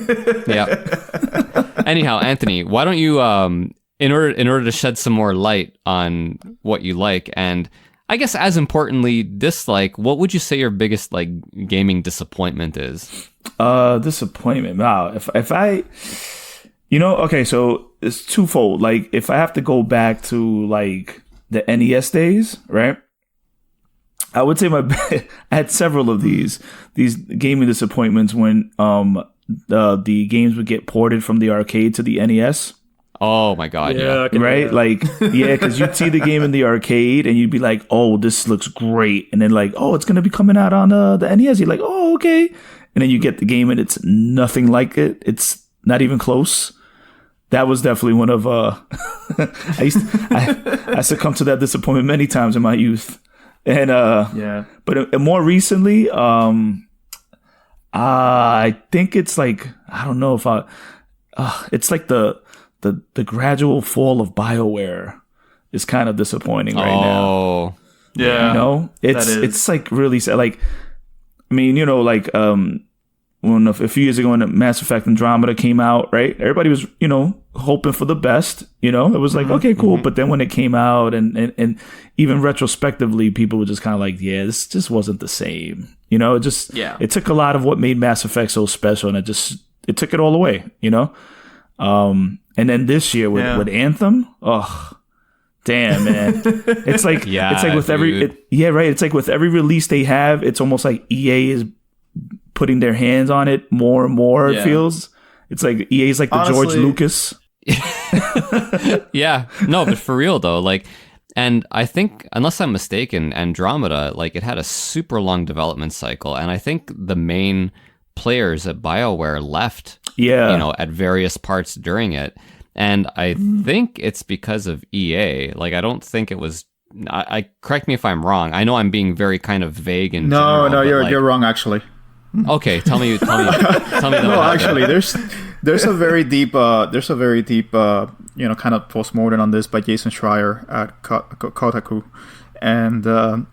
Anyhow, Anthony, why don't you in order to shed some more light on what you like, and I guess as importantly dislike, what would you say your biggest like gaming disappointment is? Disappointment. Wow. If I, okay, so it's twofold. Like if I have to go back to like the NES days, right? I would say I had several of these gaming disappointments when the games would get ported from the arcade to the NES. Oh my God! Yeah, right. Like, because you'd see the game in the arcade and you'd be like, "Oh, this looks great," and then like, "Oh, it's gonna be coming out on the NES." You're like, "Oh, okay," and then you get the game and it's nothing like it. It's not even close. That was definitely one of I succumbed to that disappointment many times in my youth. And but more recently, I think it's like, I don't know if it's like the gradual fall of BioWare is kind of disappointing right now. Oh, yeah. It's like really sad. Like, I mean, like when a few years ago when Mass Effect Andromeda came out, right? Everybody was, hoping for the best, it was like, okay, cool. But then when it came out and even retrospectively, people were just kind of like, yeah, this just wasn't the same. It took a lot of what made Mass Effect so special and it took it all away, and then this year with Anthem, oh, damn, man. It's like, it's like with it's like with every release they have, it's almost like EA is putting their hands on it more and more. It feels it's like EA's like the George Lucas. Yeah, no, but for real though, like, and I think unless I'm mistaken, Andromeda, like, it had a super long development cycle, and I think the main players at BioWare left, at various parts during it, and I think it's because of EA. Like, I don't think it was. I correct me if I'm wrong. I know I'm being very kind of vague and no, you're wrong actually. Okay, tell me. No, actually, there's a very deep kind of postmortem on this by Jason Schreier at Kotaku, and I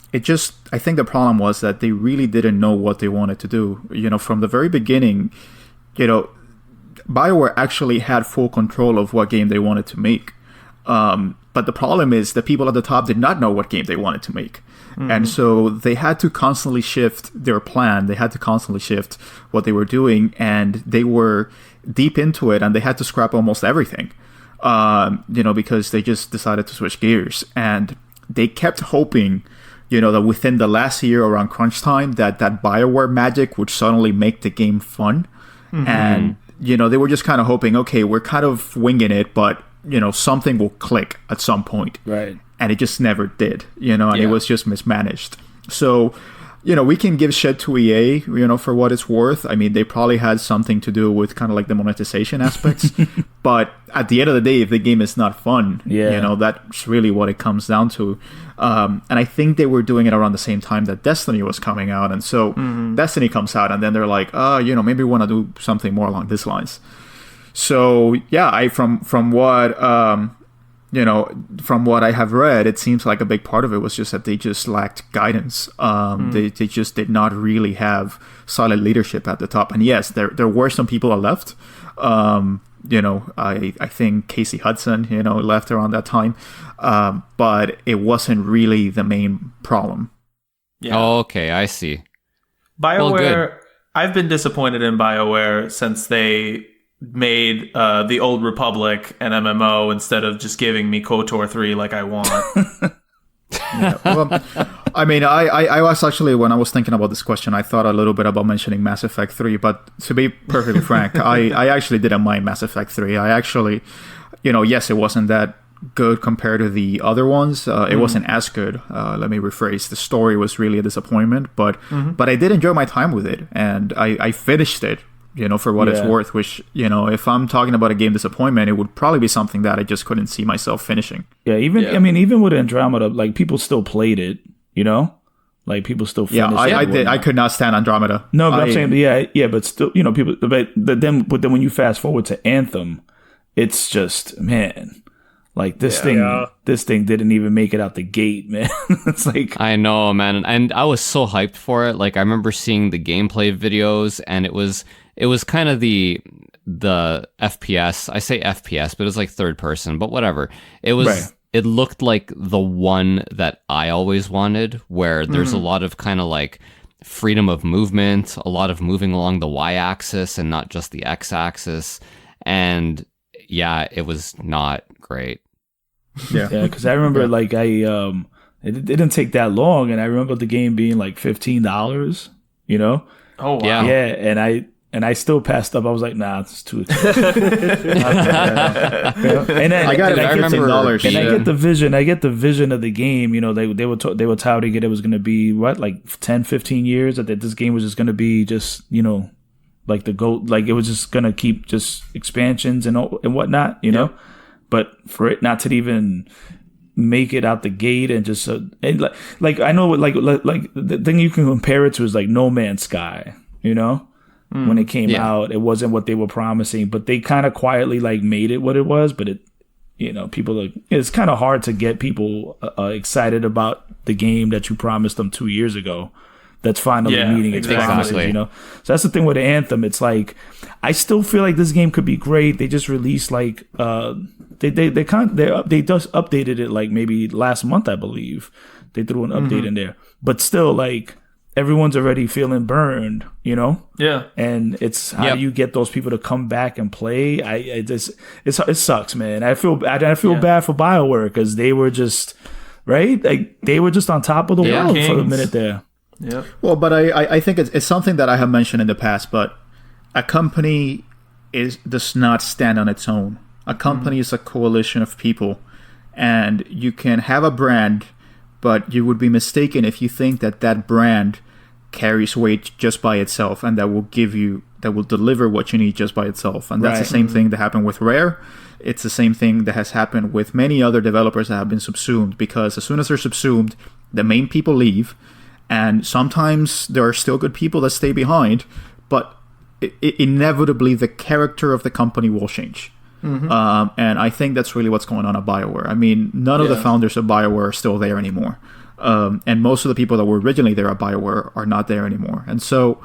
think the problem was that they really didn't know what they wanted to do. From the very beginning, BioWare actually had full control of what game they wanted to make. But the problem is the people at the top did not know what game they wanted to make. And so they had to constantly shift their plan. They had to constantly shift what they were doing, and they were deep into it, and they had to scrap almost everything, because they just decided to switch gears. And they kept hoping, that within the last year around crunch time, that BioWare magic would suddenly make the game fun. And, they were just kind of hoping, okay, we're kind of winging it, but, something will click at some point. Right. And it just never did, and it was just mismanaged. So, we can give shit to EA, for what it's worth. I mean, they probably had something to do with kind of like the monetization aspects. But at the end of the day, if the game is not fun, that's really what it comes down to. And I think they were doing it around the same time that Destiny was coming out. And so Destiny comes out, and then they're like, maybe we want to do something more along these lines. So, yeah, from what... from what I have read, it seems like a big part of it was just that they just lacked guidance. They just did not really have solid leadership at the top. And yes, there were some people that left. I think Casey Hudson, left around that time. But it wasn't really the main problem. Yeah. Oh, okay, I see. BioWare, I've been disappointed in BioWare since they made the Old Republic an MMO instead of just giving me KOTOR 3 like I want. Well, I mean, I was actually, when I was thinking about this question, I thought a little bit about mentioning Mass Effect 3, but to be perfectly frank, I actually didn't mind Mass Effect 3. I actually, yes, it wasn't that good compared to the other ones. It wasn't as good. Let me rephrase. The story was really a disappointment, but I did enjoy my time with it, and I finished it, for what it's worth, which, if I'm talking about a game disappointment, it would probably be something that I just couldn't see myself finishing. Yeah, even with Andromeda, like, people still played it, like, people still finished it. I did. I could not stand Andromeda. No, but I'm saying, but still, people, but then when you fast forward to Anthem, it's just, man, like, this thing didn't even make it out the gate, man. It's like, I know, man, and I was so hyped for it. Like, I remember seeing the gameplay videos, and it was kind of the FPS. I say FPS, but it was like third person, but whatever. It was. Right. It looked like the one that I always wanted, where there's a lot of kind of like freedom of movement, a lot of moving along the y-axis and not just the x-axis, and yeah, it was not great. Yeah, because I remember like it didn't take that long, and I remember the game being like $15. Oh wow. Yeah, and I still passed up. I was like, nah, it's too expensive. And then I get $15. And I get the vision. I get the vision of the game. They were touting it. It was going to be like 10, 15 years. That this game was just going to be just like the GOAT. Like, it was just going to keep just expansions and whatnot. But for it not to even make it out the gate and just like I know like the thing you can compare it to is like No Man's Sky. When it came out, it wasn't what they were promising, but they kind of quietly like made it what it was. But it's kind of hard to get people excited about the game that you promised them 2 years ago. That's finally meeting its promises, So that's the thing with Anthem. It's like, I still feel like this game could be great. They just released like they just updated it like maybe last month, I believe. They threw an update in there, but still like, everyone's already feeling burned, Yeah. And it's how do you get those people to come back and play? It sucks, man. I feel bad for BioWare, because they were just right, like they were just on top of the world for a minute there. Yeah. Well, but I think it's something that I have mentioned in the past. But a company does not stand on its own. A company is a coalition of people, and you can have a brand, but you would be mistaken if you think that brand carries weight just by itself, and that will deliver what you need just by itself. And that's the same thing that happened with Rare. It's the same thing that has happened with many other developers that have been subsumed, because as soon as they're subsumed, the main people leave, and sometimes there are still good people that stay behind, but inevitably the character of the company will change. And I think that's really what's going on at BioWare. I mean, none of the founders of BioWare are still there anymore. And most of the people that were originally there at BioWare are not there anymore. And so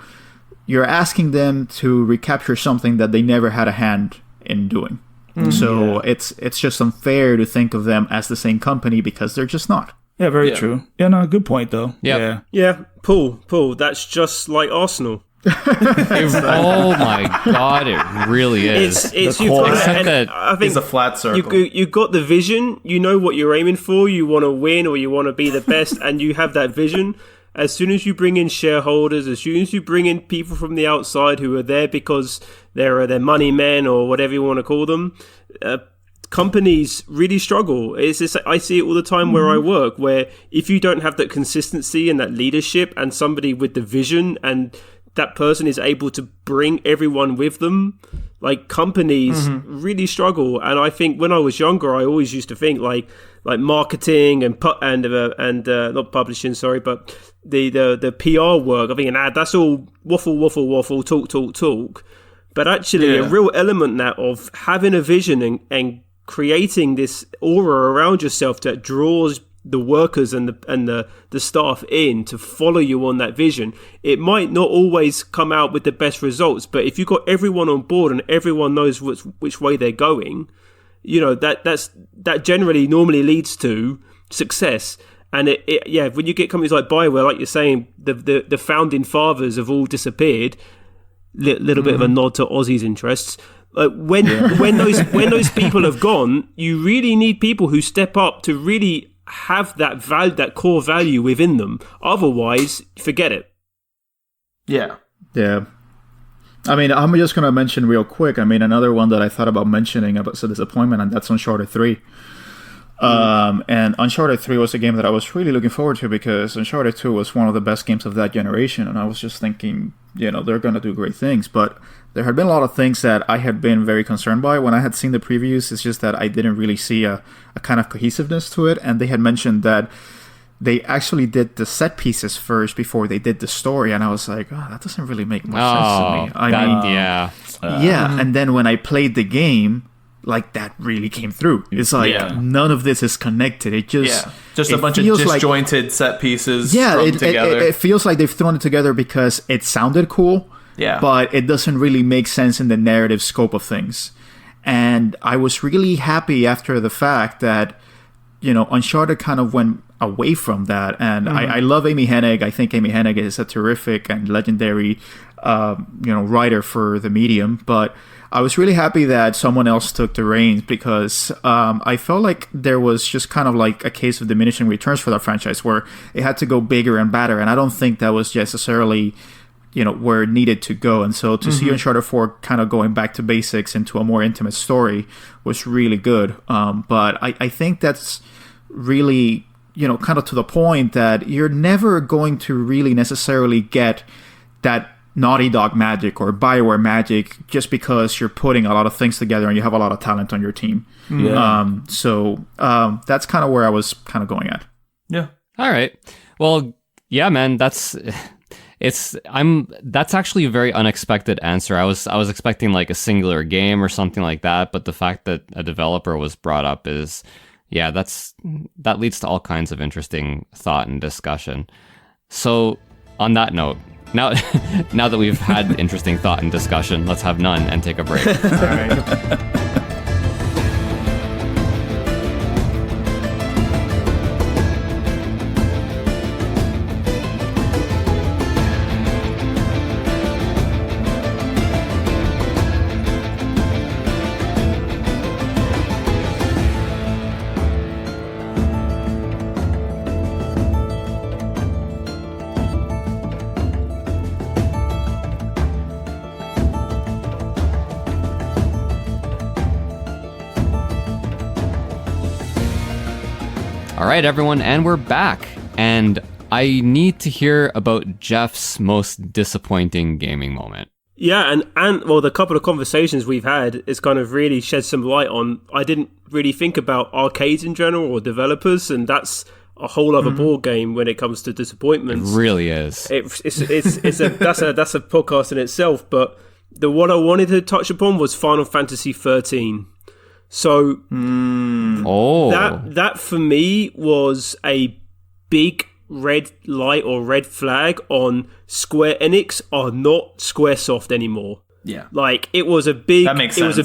you're asking them to recapture something that they never had a hand in doing. So it's just unfair to think of them as the same company, because they're just not. Yeah, very true. Yeah, no, good point, though. Yep. Yeah. Paul, that's just like Arsenal. Oh my god, it really is. It's I think it's a flat circle. You've got the vision, you know what you're aiming for, you want to win or you want to be the best, and you have that vision. As soon as you bring in shareholders, as soon as you bring in people from the outside who are there because they're money men or whatever you want to call them, companies really struggle. It's just, I see it all the time where I work, where if you don't have that consistency and that leadership and somebody with the vision, and that person is able to bring everyone with them, like companies really struggle. And I think when I was younger, I always used to think like marketing and not publishing, sorry, but the PR work. I think an ad, that's all waffle, talk. But actually, a real element now of having a vision and creating this aura around yourself that draws the workers and the staff in to follow you on that vision. It might not always come out with the best results, but if you've got everyone on board and everyone knows which way they're going, that generally normally leads to success. And when you get companies like BioWare, like you're saying, the founding fathers have all disappeared. Little bit of a nod to Ozzy's interests. When those people have gone, you really need people who step up to really have that value, that core value within them. Otherwise, forget it. Yeah. Yeah. I mean, I'm just going to mention real quick. I mean, another one that I thought about mentioning about a disappointment, and that's Uncharted 3. And Uncharted 3 was a game that I was really looking forward to because Uncharted 2 was one of the best games of that generation. And I was just thinking, you know, they're going to do great things. But there had been a lot of things that I had been very concerned by when I had seen the previews. It's just that I didn't really see a kind of cohesiveness to it. And they had mentioned that they actually did the set pieces first before they did the story, and I was like, oh, that doesn't really make much sense to me. I mean, yeah. And then when I played the game, like that really came through. It's like none of this is connected. It just a bunch of disjointed set pieces. Yeah, together. It feels like they've thrown it together because it sounded cool. Yeah, but it doesn't really make sense in the narrative scope of things. And I was really happy after the fact that, you know, Uncharted kind of went away from that. And I love Amy Hennig. I think Amy Hennig is a terrific and legendary, writer for the medium. But I was really happy that someone else took the reins because I felt like there was just kind of like a case of diminishing returns for that franchise where it had to go bigger and badder. And I don't think that was necessarily, you know, where it needed to go. And so to see Uncharted 4 kind of going back to basics into a more intimate story was really good. But I think that's really, you know, kind of to the point that you're never going to really necessarily get that Naughty Dog magic or BioWare magic just because you're putting a lot of things together and you have a lot of talent on your team. Yeah. So that's kind of where I was kind of going at. Yeah. All right. Well, yeah, man, that's actually a very unexpected answer. I was expecting like a singular game or something like that, but the fact that a developer was brought up is, yeah, that leads to all kinds of interesting thought and discussion. So on that note, now that we've had interesting thought and discussion, let's have none and take a break. All right. All right, everyone, and we're back. And I need to hear about Jeff's most disappointing gaming moment. Yeah, and well, the couple of conversations we've had is kind of really shed some light on. I didn't really think about arcades in general or developers, and that's a whole other ball game when it comes to disappointments. It really is. That's a podcast in itself. But what I wanted to touch upon was Final Fantasy 13. So that for me was a big red light or red flag on Square Enix are not Squaresoft anymore. Yeah. Like it was a big was a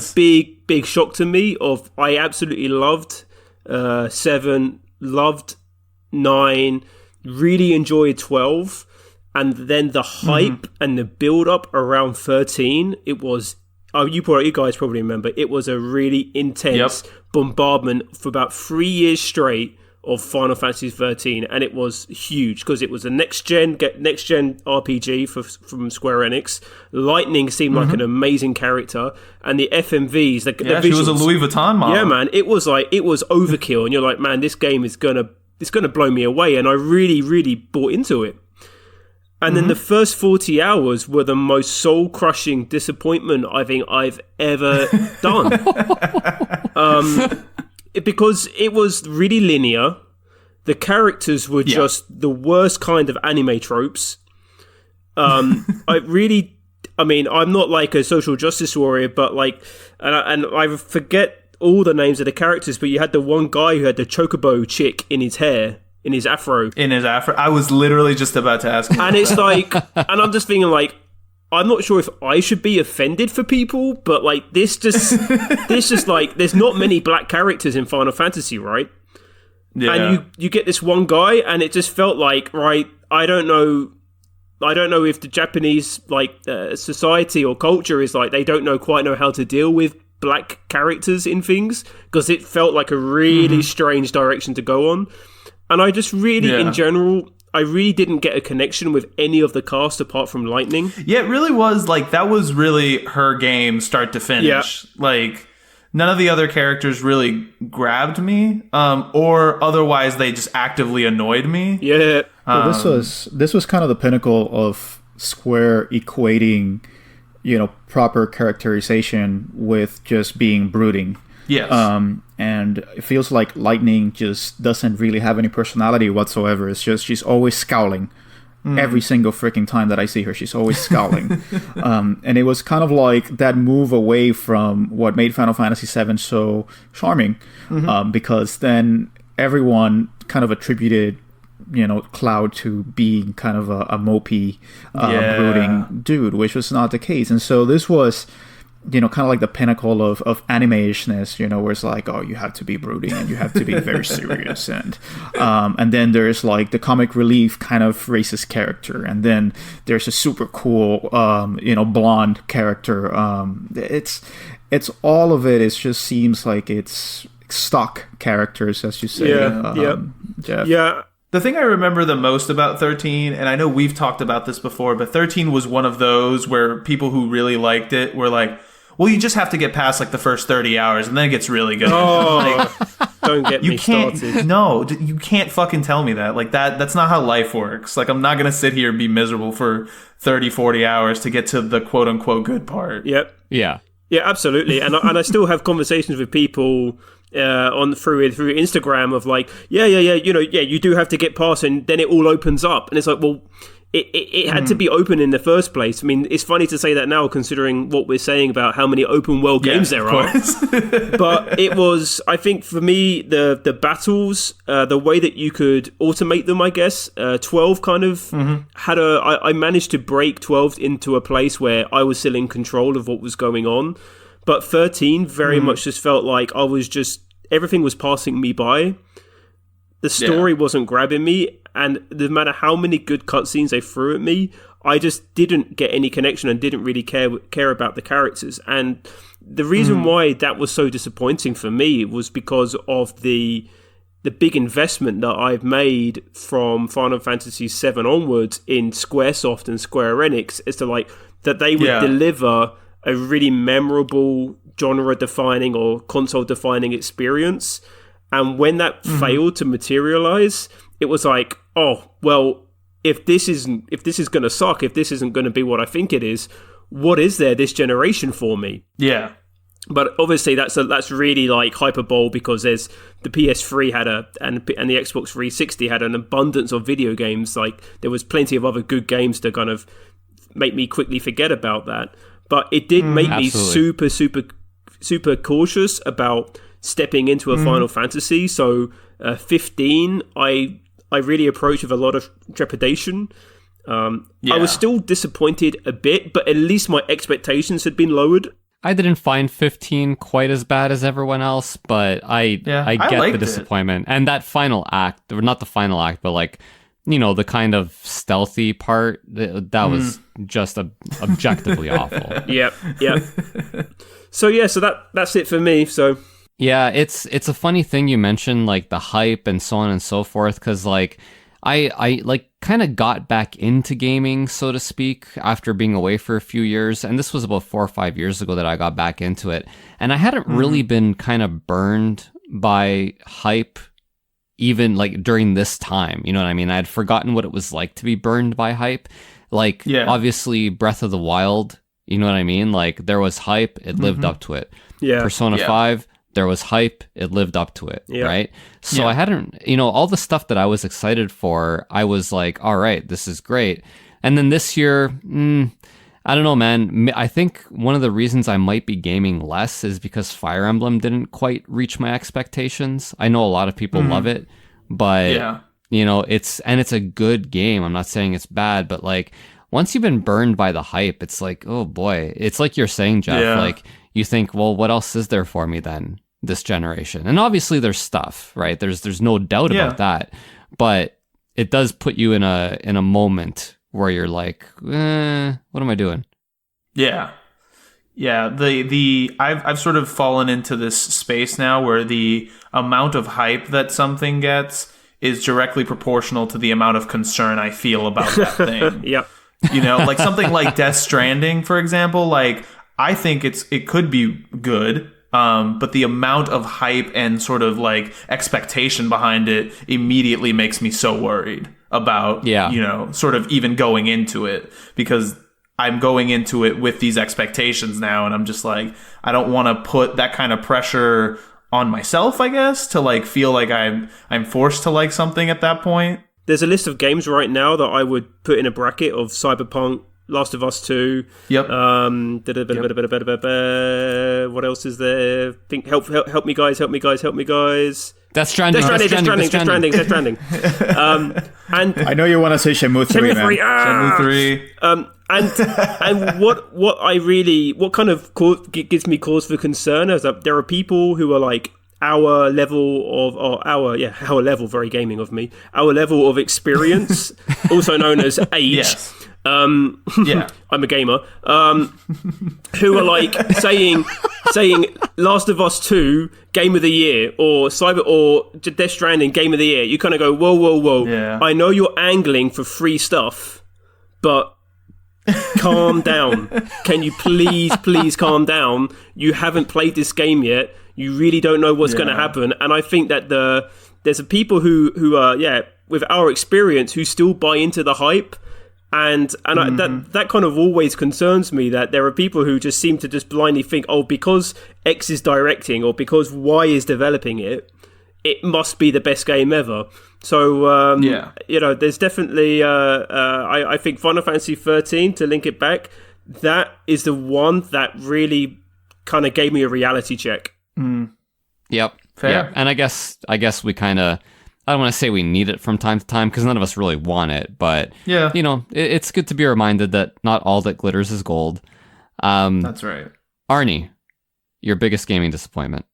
big shock to me I absolutely loved 7, loved 9, really enjoyed 12, and then the hype and the build up around 13, it was you guys probably remember, it was a really intense bombardment for about 3 years straight of Final Fantasy 13, and it was huge because it was a next gen RPG from Square Enix. Lightning seemed like an amazing character, and the FMVs, the visuals, she was a Louis Vuitton model. Yeah, man, it was overkill, and you're like, man, this game is gonna blow me away, and I really, really bought into it. And then the first 40 hours were the most soul-crushing disappointment I think I've ever done. Because it was really linear. The characters were just the worst kind of anime tropes. I'm not like a social justice warrior, but like, and I forget all the names of the characters, but you had the one guy who had the chocobo chick in his hair. In his afro. I was literally just about to ask you. And it's like, and I'm just thinking like, I'm not sure if I should be offended for people, but like this just like, there's not many black characters in Final Fantasy, right? Yeah. And you get this one guy, and it just felt like, right, I don't know if the Japanese like society or culture is like, they don't quite know how to deal with black characters in things, because it felt like a really strange direction to go on. And I just really, in general, I really didn't get a connection with any of the cast apart from Lightning. Yeah, it really was like that was really her game start to finish. Yeah. Like none of the other characters really grabbed me, or otherwise they just actively annoyed me. Yeah. Well, this was kind of the pinnacle of Square equating, proper characterization with just being brooding. Yes. And it feels like Lightning just doesn't really have any personality whatsoever. It's just she's always scowling. Every single freaking time that I see her, she's always scowling. And it was kind of like that move away from what made Final Fantasy VII so charming, because then everyone kind of attributed Cloud to being kind of a mopey, brooding dude, which was not the case. And so this was, kind of like the pinnacle of anime-ishness, where it's like, oh, you have to be brooding and you have to be very serious. And then there's like the comic relief kind of racist character. And then there's a super cool, blonde character. It's all of it. It just seems like it's stock characters, as you say. Jeff. Yeah. The thing I remember the most about 13, and I know we've talked about this before, but 13 was one of those where people who really liked it were like, well, you just have to get past like the first 30 hours and then it gets really good. Don't get me started. No, you can't fucking tell me that. Like that's not how life works. Like I'm not going to sit here and be miserable for 30, 40 hours to get to the quote unquote good part. Yep. Yeah. Yeah, absolutely. And I still have conversations with people through Instagram of like, you do have to get past and then it all opens up. And it's like, well, it had to be open in the first place. I mean, it's funny to say that now considering what we're saying about how many open world games there are. But it was, I think for me, the battles, the way that you could automate them, I guess, 12 kind of had I managed to break 12 into a place where I was still in control of what was going on. But 13 very much just felt like I was everything was passing me by. The story wasn't grabbing me, and no matter how many good cutscenes they threw at me, I just didn't get any connection and didn't really care about the characters. And the reason why that was so disappointing for me was because of the big investment that I've made from Final Fantasy VII onwards in Squaresoft and Square Enix as to like that they would deliver a really memorable genre-defining or console-defining experience. And when that failed to materialize, it was like, oh, well, if this is going to suck, if this isn't going to be what I think it is, what is there this generation for me? Yeah. But obviously that's really like hyperbole because there's the PS3 had and the Xbox 360 had an abundance of video games. Like there was plenty of other good games to kind of make me quickly forget about that. But it did make me super, super, super cautious about stepping into a Final Fantasy. So 15, I really approached with a lot of trepidation. I was still disappointed a bit, but at least my expectations had been lowered. I didn't find 15 quite as bad as everyone else, but I get the disappointment. And that final act, or not the final act, but like, the kind of stealthy part, that was just objectively awful. Yep. So that's it for me. So yeah, it's a funny thing you mentioned, like the hype and so on and so forth, because like I like kind of got back into gaming, so to speak, after being away for a few years, and this was about 4 or 5 years ago that I got back into it, and I hadn't really been kind of burned by hype even like during this time, you know what I mean? I had forgotten what it was like to be burned by hype. Like, obviously Breath of the Wild, you know what I mean? Like there was hype, it lived up to it. Persona 5, there was hype, it lived up to it, right? So I hadn't, all the stuff that I was excited for, I was like, all right, this is great. And then this year, I don't know, man. I think one of the reasons I might be gaming less is because Fire Emblem didn't quite reach my expectations. I know a lot of people love it, but it's a good game. I'm not saying it's bad, but like once you've been burned by the hype, it's like, oh boy. It's like you're saying, Jeff, like you think, well, what else is there for me then this generation? And obviously there's stuff, right? There's no doubt about that, but it does put you in a moment where you're like, what am I doing? Yeah. I've sort of fallen into this space now where the amount of hype that something gets is directly proportional to the amount of concern I feel about that thing. Yep. Like something like Death Stranding, for example, like I think it could be good. But the amount of hype and sort of like expectation behind it immediately makes me so worried about, sort of even going into it, because I'm going into it with these expectations now. And I'm just like, I don't want to put that kind of pressure on myself, I guess, to like feel like I'm forced to like something at that point. There's a list of games right now that I would put in a bracket of Cyberpunk, Last of Us 2. Yep. What else is there? Think, help me guys. Death Stranding. And I know you want to say Shenmue 3, man. Shenmue 3. And what kind of gives me cause for concern is that there are people who are like our level, very gaming of me, our level of experience, also known as age. Yes. I'm a gamer. Who are like saying Last of Us 2 Game of the Year or Death Stranding Game of the Year. You kind of go, whoa. Yeah. I know you're angling for free stuff, but calm down. Can you please calm down? You haven't played this game yet. You really don't know what's going to happen. And I think that there's a people who are with our experience who still buy into the hype. And that kind of always concerns me, that there are people who just seem to just blindly think, oh, because X is directing or because Y is developing it, it must be the best game ever. So, there's definitely, I think Final Fantasy 13, to link it back, that is the one that really kind of gave me a reality check. Yep. Fair. Yeah. And I guess we kind of, I don't want to say we need it from time to time because none of us really want it, but it's good to be reminded that not all that glitters is gold. That's right. Arnie, your biggest gaming disappointment.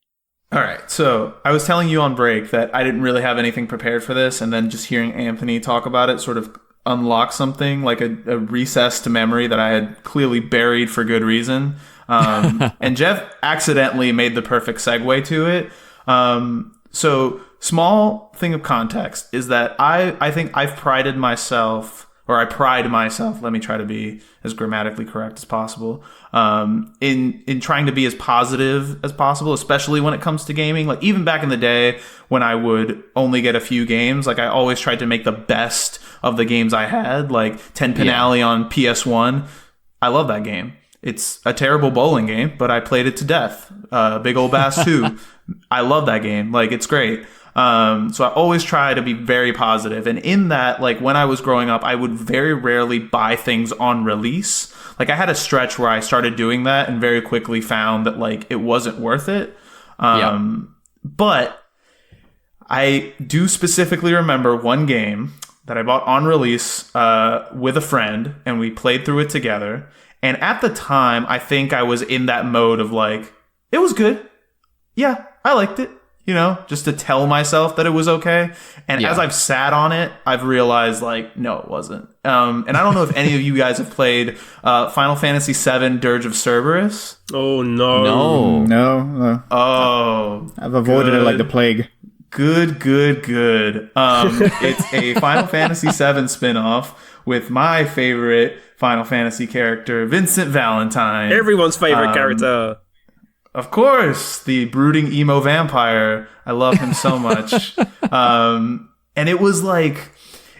All right. So I was telling you on break that I didn't really have anything prepared for this, and then just hearing Anthony talk about it sort of unlocked something, like a recessed memory that I had clearly buried for good reason. And Jeff accidentally made the perfect segue to it. So small thing of context is that I think I've prided myself, let me try to be as grammatically correct as possible, in trying to be as positive as possible, especially when it comes to gaming. Like even back in the day when I would only get a few games, like I always tried to make the best of the games I had, like Ten Pin Alley on PS1. I love that game. It's a terrible bowling game, but I played it to death. Big Ol' Bass 2. I love that game. Like it's great. So I always try to be very positive. And in that, like when I was growing up, I would very rarely buy things on release. Like I had a stretch where I started doing that and very quickly found that like it wasn't worth it. But I do specifically remember one game that I bought on release with a friend, and we played through it together. And at the time, I think I was in that mode of like, it was good. Yeah, I liked it. Just to tell myself that it was okay. And as I've sat on it, I've realized like, no, it wasn't. And I don't know if any of you guys have played Final Fantasy VII Dirge of Cerberus. Oh, no. No. Oh. I've avoided it like the plague. Good. It's a Final Fantasy VII spinoff with my favorite Final Fantasy character, Vincent Valentine. Everyone's favorite character. Of course, the brooding emo vampire. I love him so much. And it was like,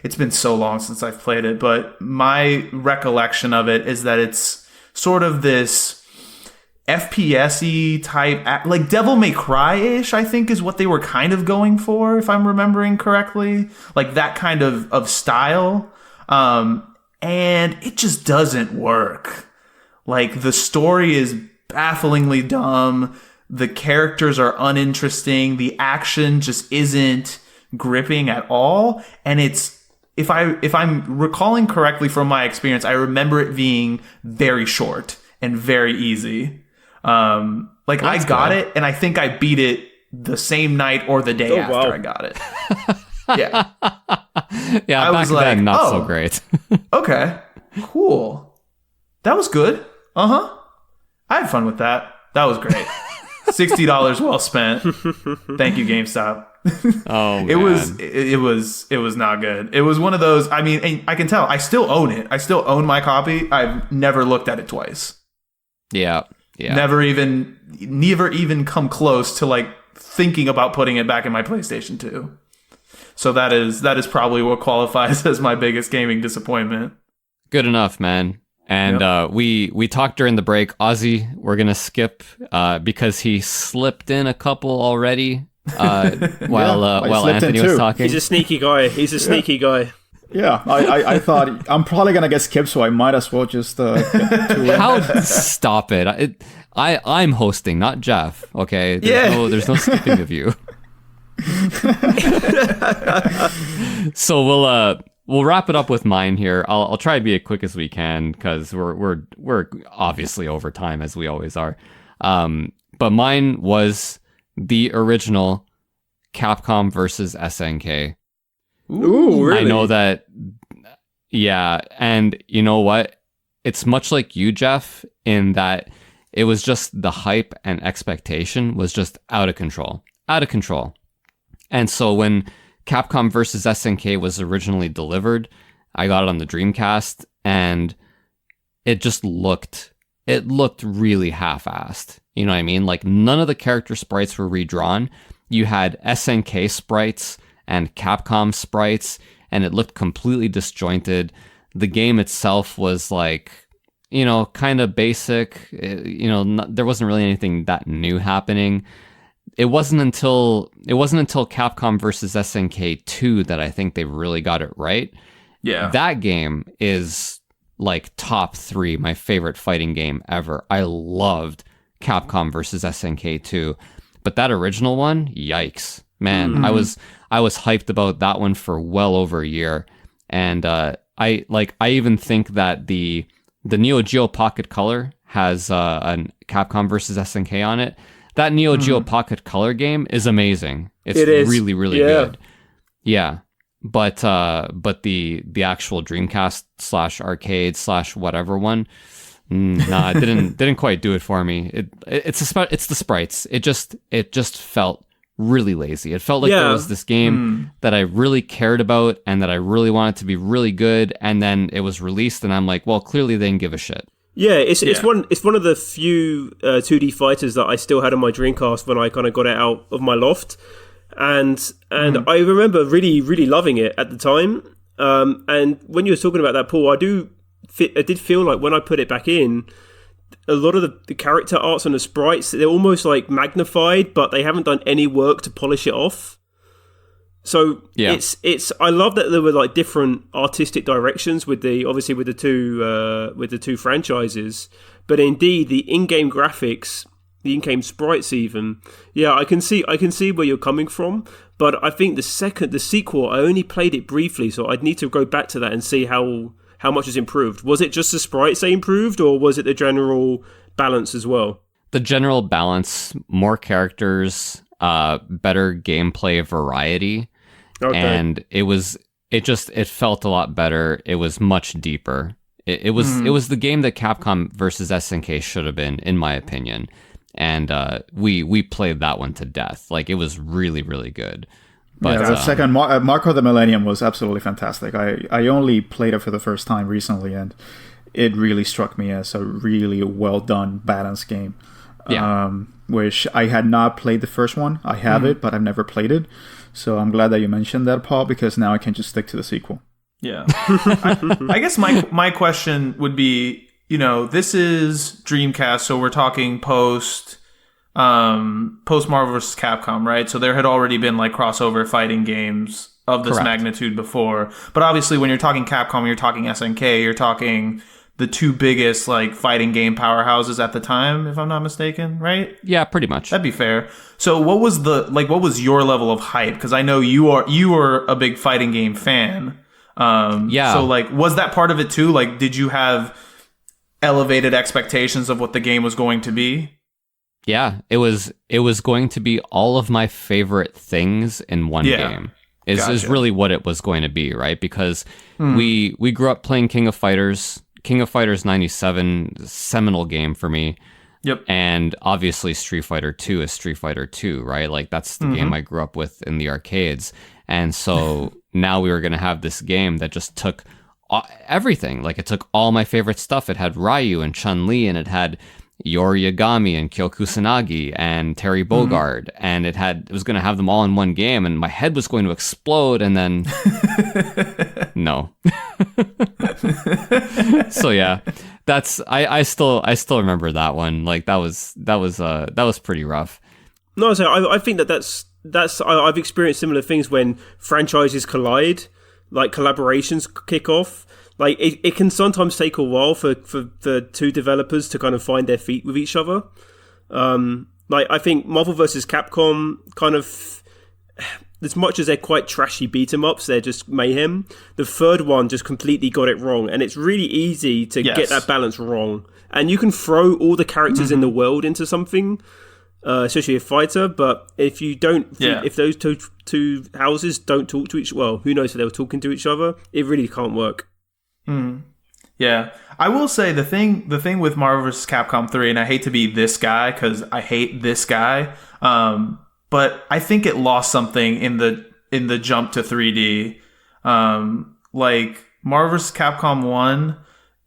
it's been so long since I've played it, but my recollection of it is that it's sort of this FPS-y type, like Devil May Cry-ish, I think is what they were kind of going for, if I'm remembering correctly. Like that kind of style. And it just doesn't work. Like the story is bafflingly dumb. The characters are uninteresting. The action just isn't gripping at all. And it's, if I'm recalling correctly from my experience, I remember it being very short and very easy. I got it, and I think I beat it the same night or the day after I got it. Yeah. Yeah, I back was like, then, not so great. Okay, cool. That was good. Uh-huh. I had fun with that. That was great. $60 well spent. Thank you, GameStop. Oh man. It was not good. It was one of those. I mean, I can tell. I still own it. I still own my copy. I've never looked at it twice. Yeah. Never even come close to like thinking about putting it back in my PlayStation 2. So that is probably what qualifies as my biggest gaming disappointment. Good enough, man. And we talked during the break. Ozzy, we're gonna skip because he slipped in a couple already while Anthony was talking. He's a sneaky guy. Yeah, I thought I'm probably gonna get skipped, so I might as well just Stop it! I'm hosting, not Jeff. Okay, there's no skipping of you. So we'll wrap it up with mine here. I'll try to be as quick as we can because we're obviously over time as we always are. But mine was the original Capcom versus SNK. Ooh, really? I know that. Yeah, and you know what? It's much like you, Jeff, in that it was just the hype and expectation was just out of control. And so when Capcom versus SNK was originally delivered, I got it on the Dreamcast, and it just looked really half-assed. You know what I mean? Like, none of the character sprites were redrawn. You had SNK sprites and Capcom sprites, and it looked completely disjointed. The game itself was like, kind of basic. There wasn't really anything that new happening. It wasn't until Capcom versus SNK 2 that I think they really got it right. Yeah. That game is like top 3, my favorite fighting game ever. I loved Capcom versus SNK 2. But that original one, yikes. Man, I was hyped about that one for well over a year. And I even think that the Neo Geo Pocket Color has a Capcom versus SNK on it. That Neo Geo Pocket Color game is amazing. It is really, really good. Yeah. But the actual Dreamcast / arcade / whatever one, it didn't quite do it for me. It's the sprites. It just felt really lazy. It felt like there was this game that I really cared about and that I really wanted to be really good, and then it was released, and I'm like, well, clearly they didn't give a shit. Yeah, it's one of the few 2D fighters that I still had on my Dreamcast when I kind of got it out of my loft, and I remember really, really loving it at the time. And when you were talking about that, Paul, I did feel like when I put it back in, a lot of the character arts and the sprites, they're almost like magnified, but they haven't done any work to polish it off. So it's I love that there were like different artistic directions with the two franchises, but indeed the in-game graphics, the in-game sprites even, I can see where you're coming from, but I think the sequel, I only played it briefly, so I'd need to go back to that and see how much has improved. Was it just the sprites they improved, or was it the general balance as well? The general balance, more characters, better gameplay variety. Okay. And it felt a lot better. It was much deeper. It was the game that Capcom versus SNK should have been, in my opinion. And we played that one to death. Like, it was really, really good. But the second Marco the Millennium was absolutely fantastic. I only played it for the first time recently, and it really struck me as a really well done, balanced game. Which I had not played the first one. I have it, but I've never played it. So I'm glad that you mentioned that, Paul, because now I can just stick to the sequel. Yeah. I guess my question would be, this is Dreamcast, so we're talking post Marvel vs. Capcom, right? So there had already been like crossover fighting games of this magnitude before. But obviously when you're talking Capcom, you're talking SNK, you're talking the two biggest like fighting game powerhouses at the time, if I'm not mistaken, right? Yeah, pretty much. That'd be fair. So what was your level of hype? Because I know you are a big fighting game fan. So like, was that part of it too? Like, did you have elevated expectations of what the game was going to be? Yeah, it was going to be all of my favorite things in one game. Is really what it was going to be, right? Because we grew up playing King of Fighters 97, seminal game for me. Yep. And obviously Street Fighter 2 is Street Fighter 2, right? Like that's the game I grew up with in the arcades. And so now we were going to have this game that just took everything. Like it took all my favorite stuff. It had Ryu and Chun-Li, and it had Yori Yagami and Kyo Kusanagi and Terry Bogard, and it was going to have them all in one game, and my head was going to explode, and then no. So yeah, I still remember that one. Like that was pretty rough. No, so I think I've experienced similar things when franchises collide, like collaborations kick off. Like it can sometimes take a while for the two developers to kind of find their feet with each other. Like I think Marvel vs. Capcom kind of, as much as they're quite trashy beat 'em ups, they're just mayhem. The third one just completely got it wrong, and it's really easy to get that balance wrong. And you can throw all the characters in the world into something, especially a fighter. But if you don't, if those two houses don't talk to each, well, who knows if they were talking to each other? It really can't work. Yeah, I will say the thing with Marvel vs. Capcom 3, and I hate to be this guy because I hate this guy, but I think it lost something in the jump to 3D. Like Marvel vs. Capcom 1,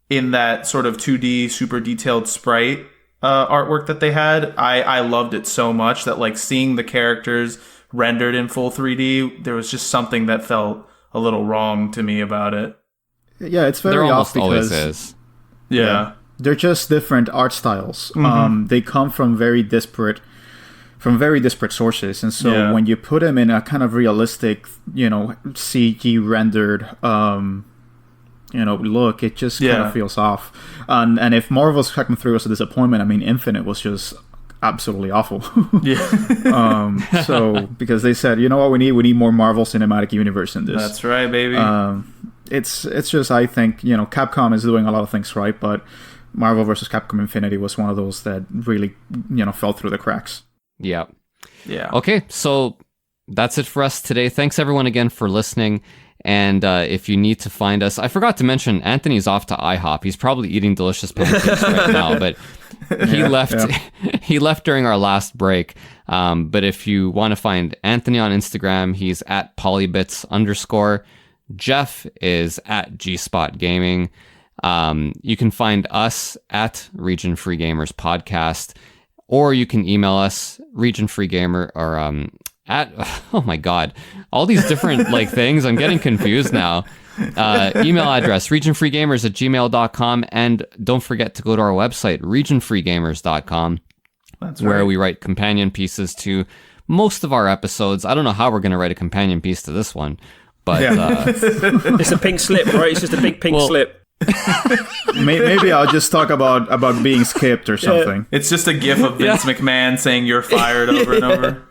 in that sort of 2D super detailed sprite artwork that they had, I loved it so much that like seeing the characters rendered in full 3D, there was just something that felt a little wrong to me about it. Yeah, it's very there off almost always because is. Yeah. They're just different art styles. They come from very disparate sources, and so when you put them in a kind of realistic, CG rendered, look, it just kind of feels off. And if Marvel vs. Capcom 3 was a disappointment, I mean, Infinite was just absolutely awful. So because they said, you know what, we need more Marvel Cinematic Universe in this. That's right, baby. It's just, I think, Capcom is doing a lot of things right, but Marvel vs. Capcom Infinity was one of those that really, fell through the cracks. Yeah. Yeah. Okay, so that's it for us today. Thanks everyone again for listening. And if you need to find us, I forgot to mention Anthony's off to IHOP. He's probably eating delicious pancakes right now, but he left. Yeah. He left during our last break. But if you want to find Anthony on Instagram, he's at polybits_. Jeff is at Gspot Gaming. You can find us at Region Free Gamers Podcast, or you can email us regionfreegamer or at, oh my god, all these different things. I'm getting confused now. Email address regionfreegamers@gmail.com, and don't forget to go to our website regionfreegamers.com. That's where right. we write companion pieces to most of our episodes. I don't know how we're going to write a companion piece to this one, but it's a pink slip, right? It's just a big pink slip. Maybe I'll just talk about being skipped or something. It's just a gif of Vince McMahon saying "you're fired" over and over.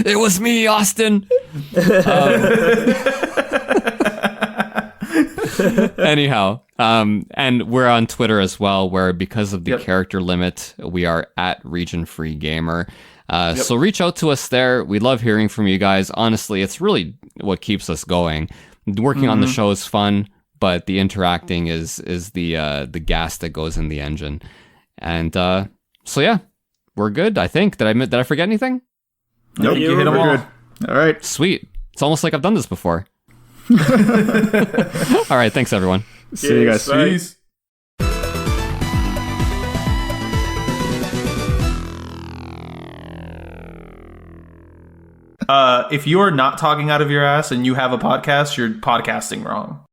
It was me, Austin. Anyhow, and we're on Twitter as well, where because of the character limit, we are at Region Free Gamer. So reach out to us there. We love hearing from you guys. Honestly, it's really what keeps us going. Working on the show is fun, but the interacting is the gas that goes in the engine. And so yeah, we're good. I think. Did I forget anything? Nope, you hit them all. Good. All right, sweet. It's almost like I've done this before. All right, thanks everyone. See you guys. Peace. If you're not talking out of your ass and you have a podcast, you're podcasting wrong.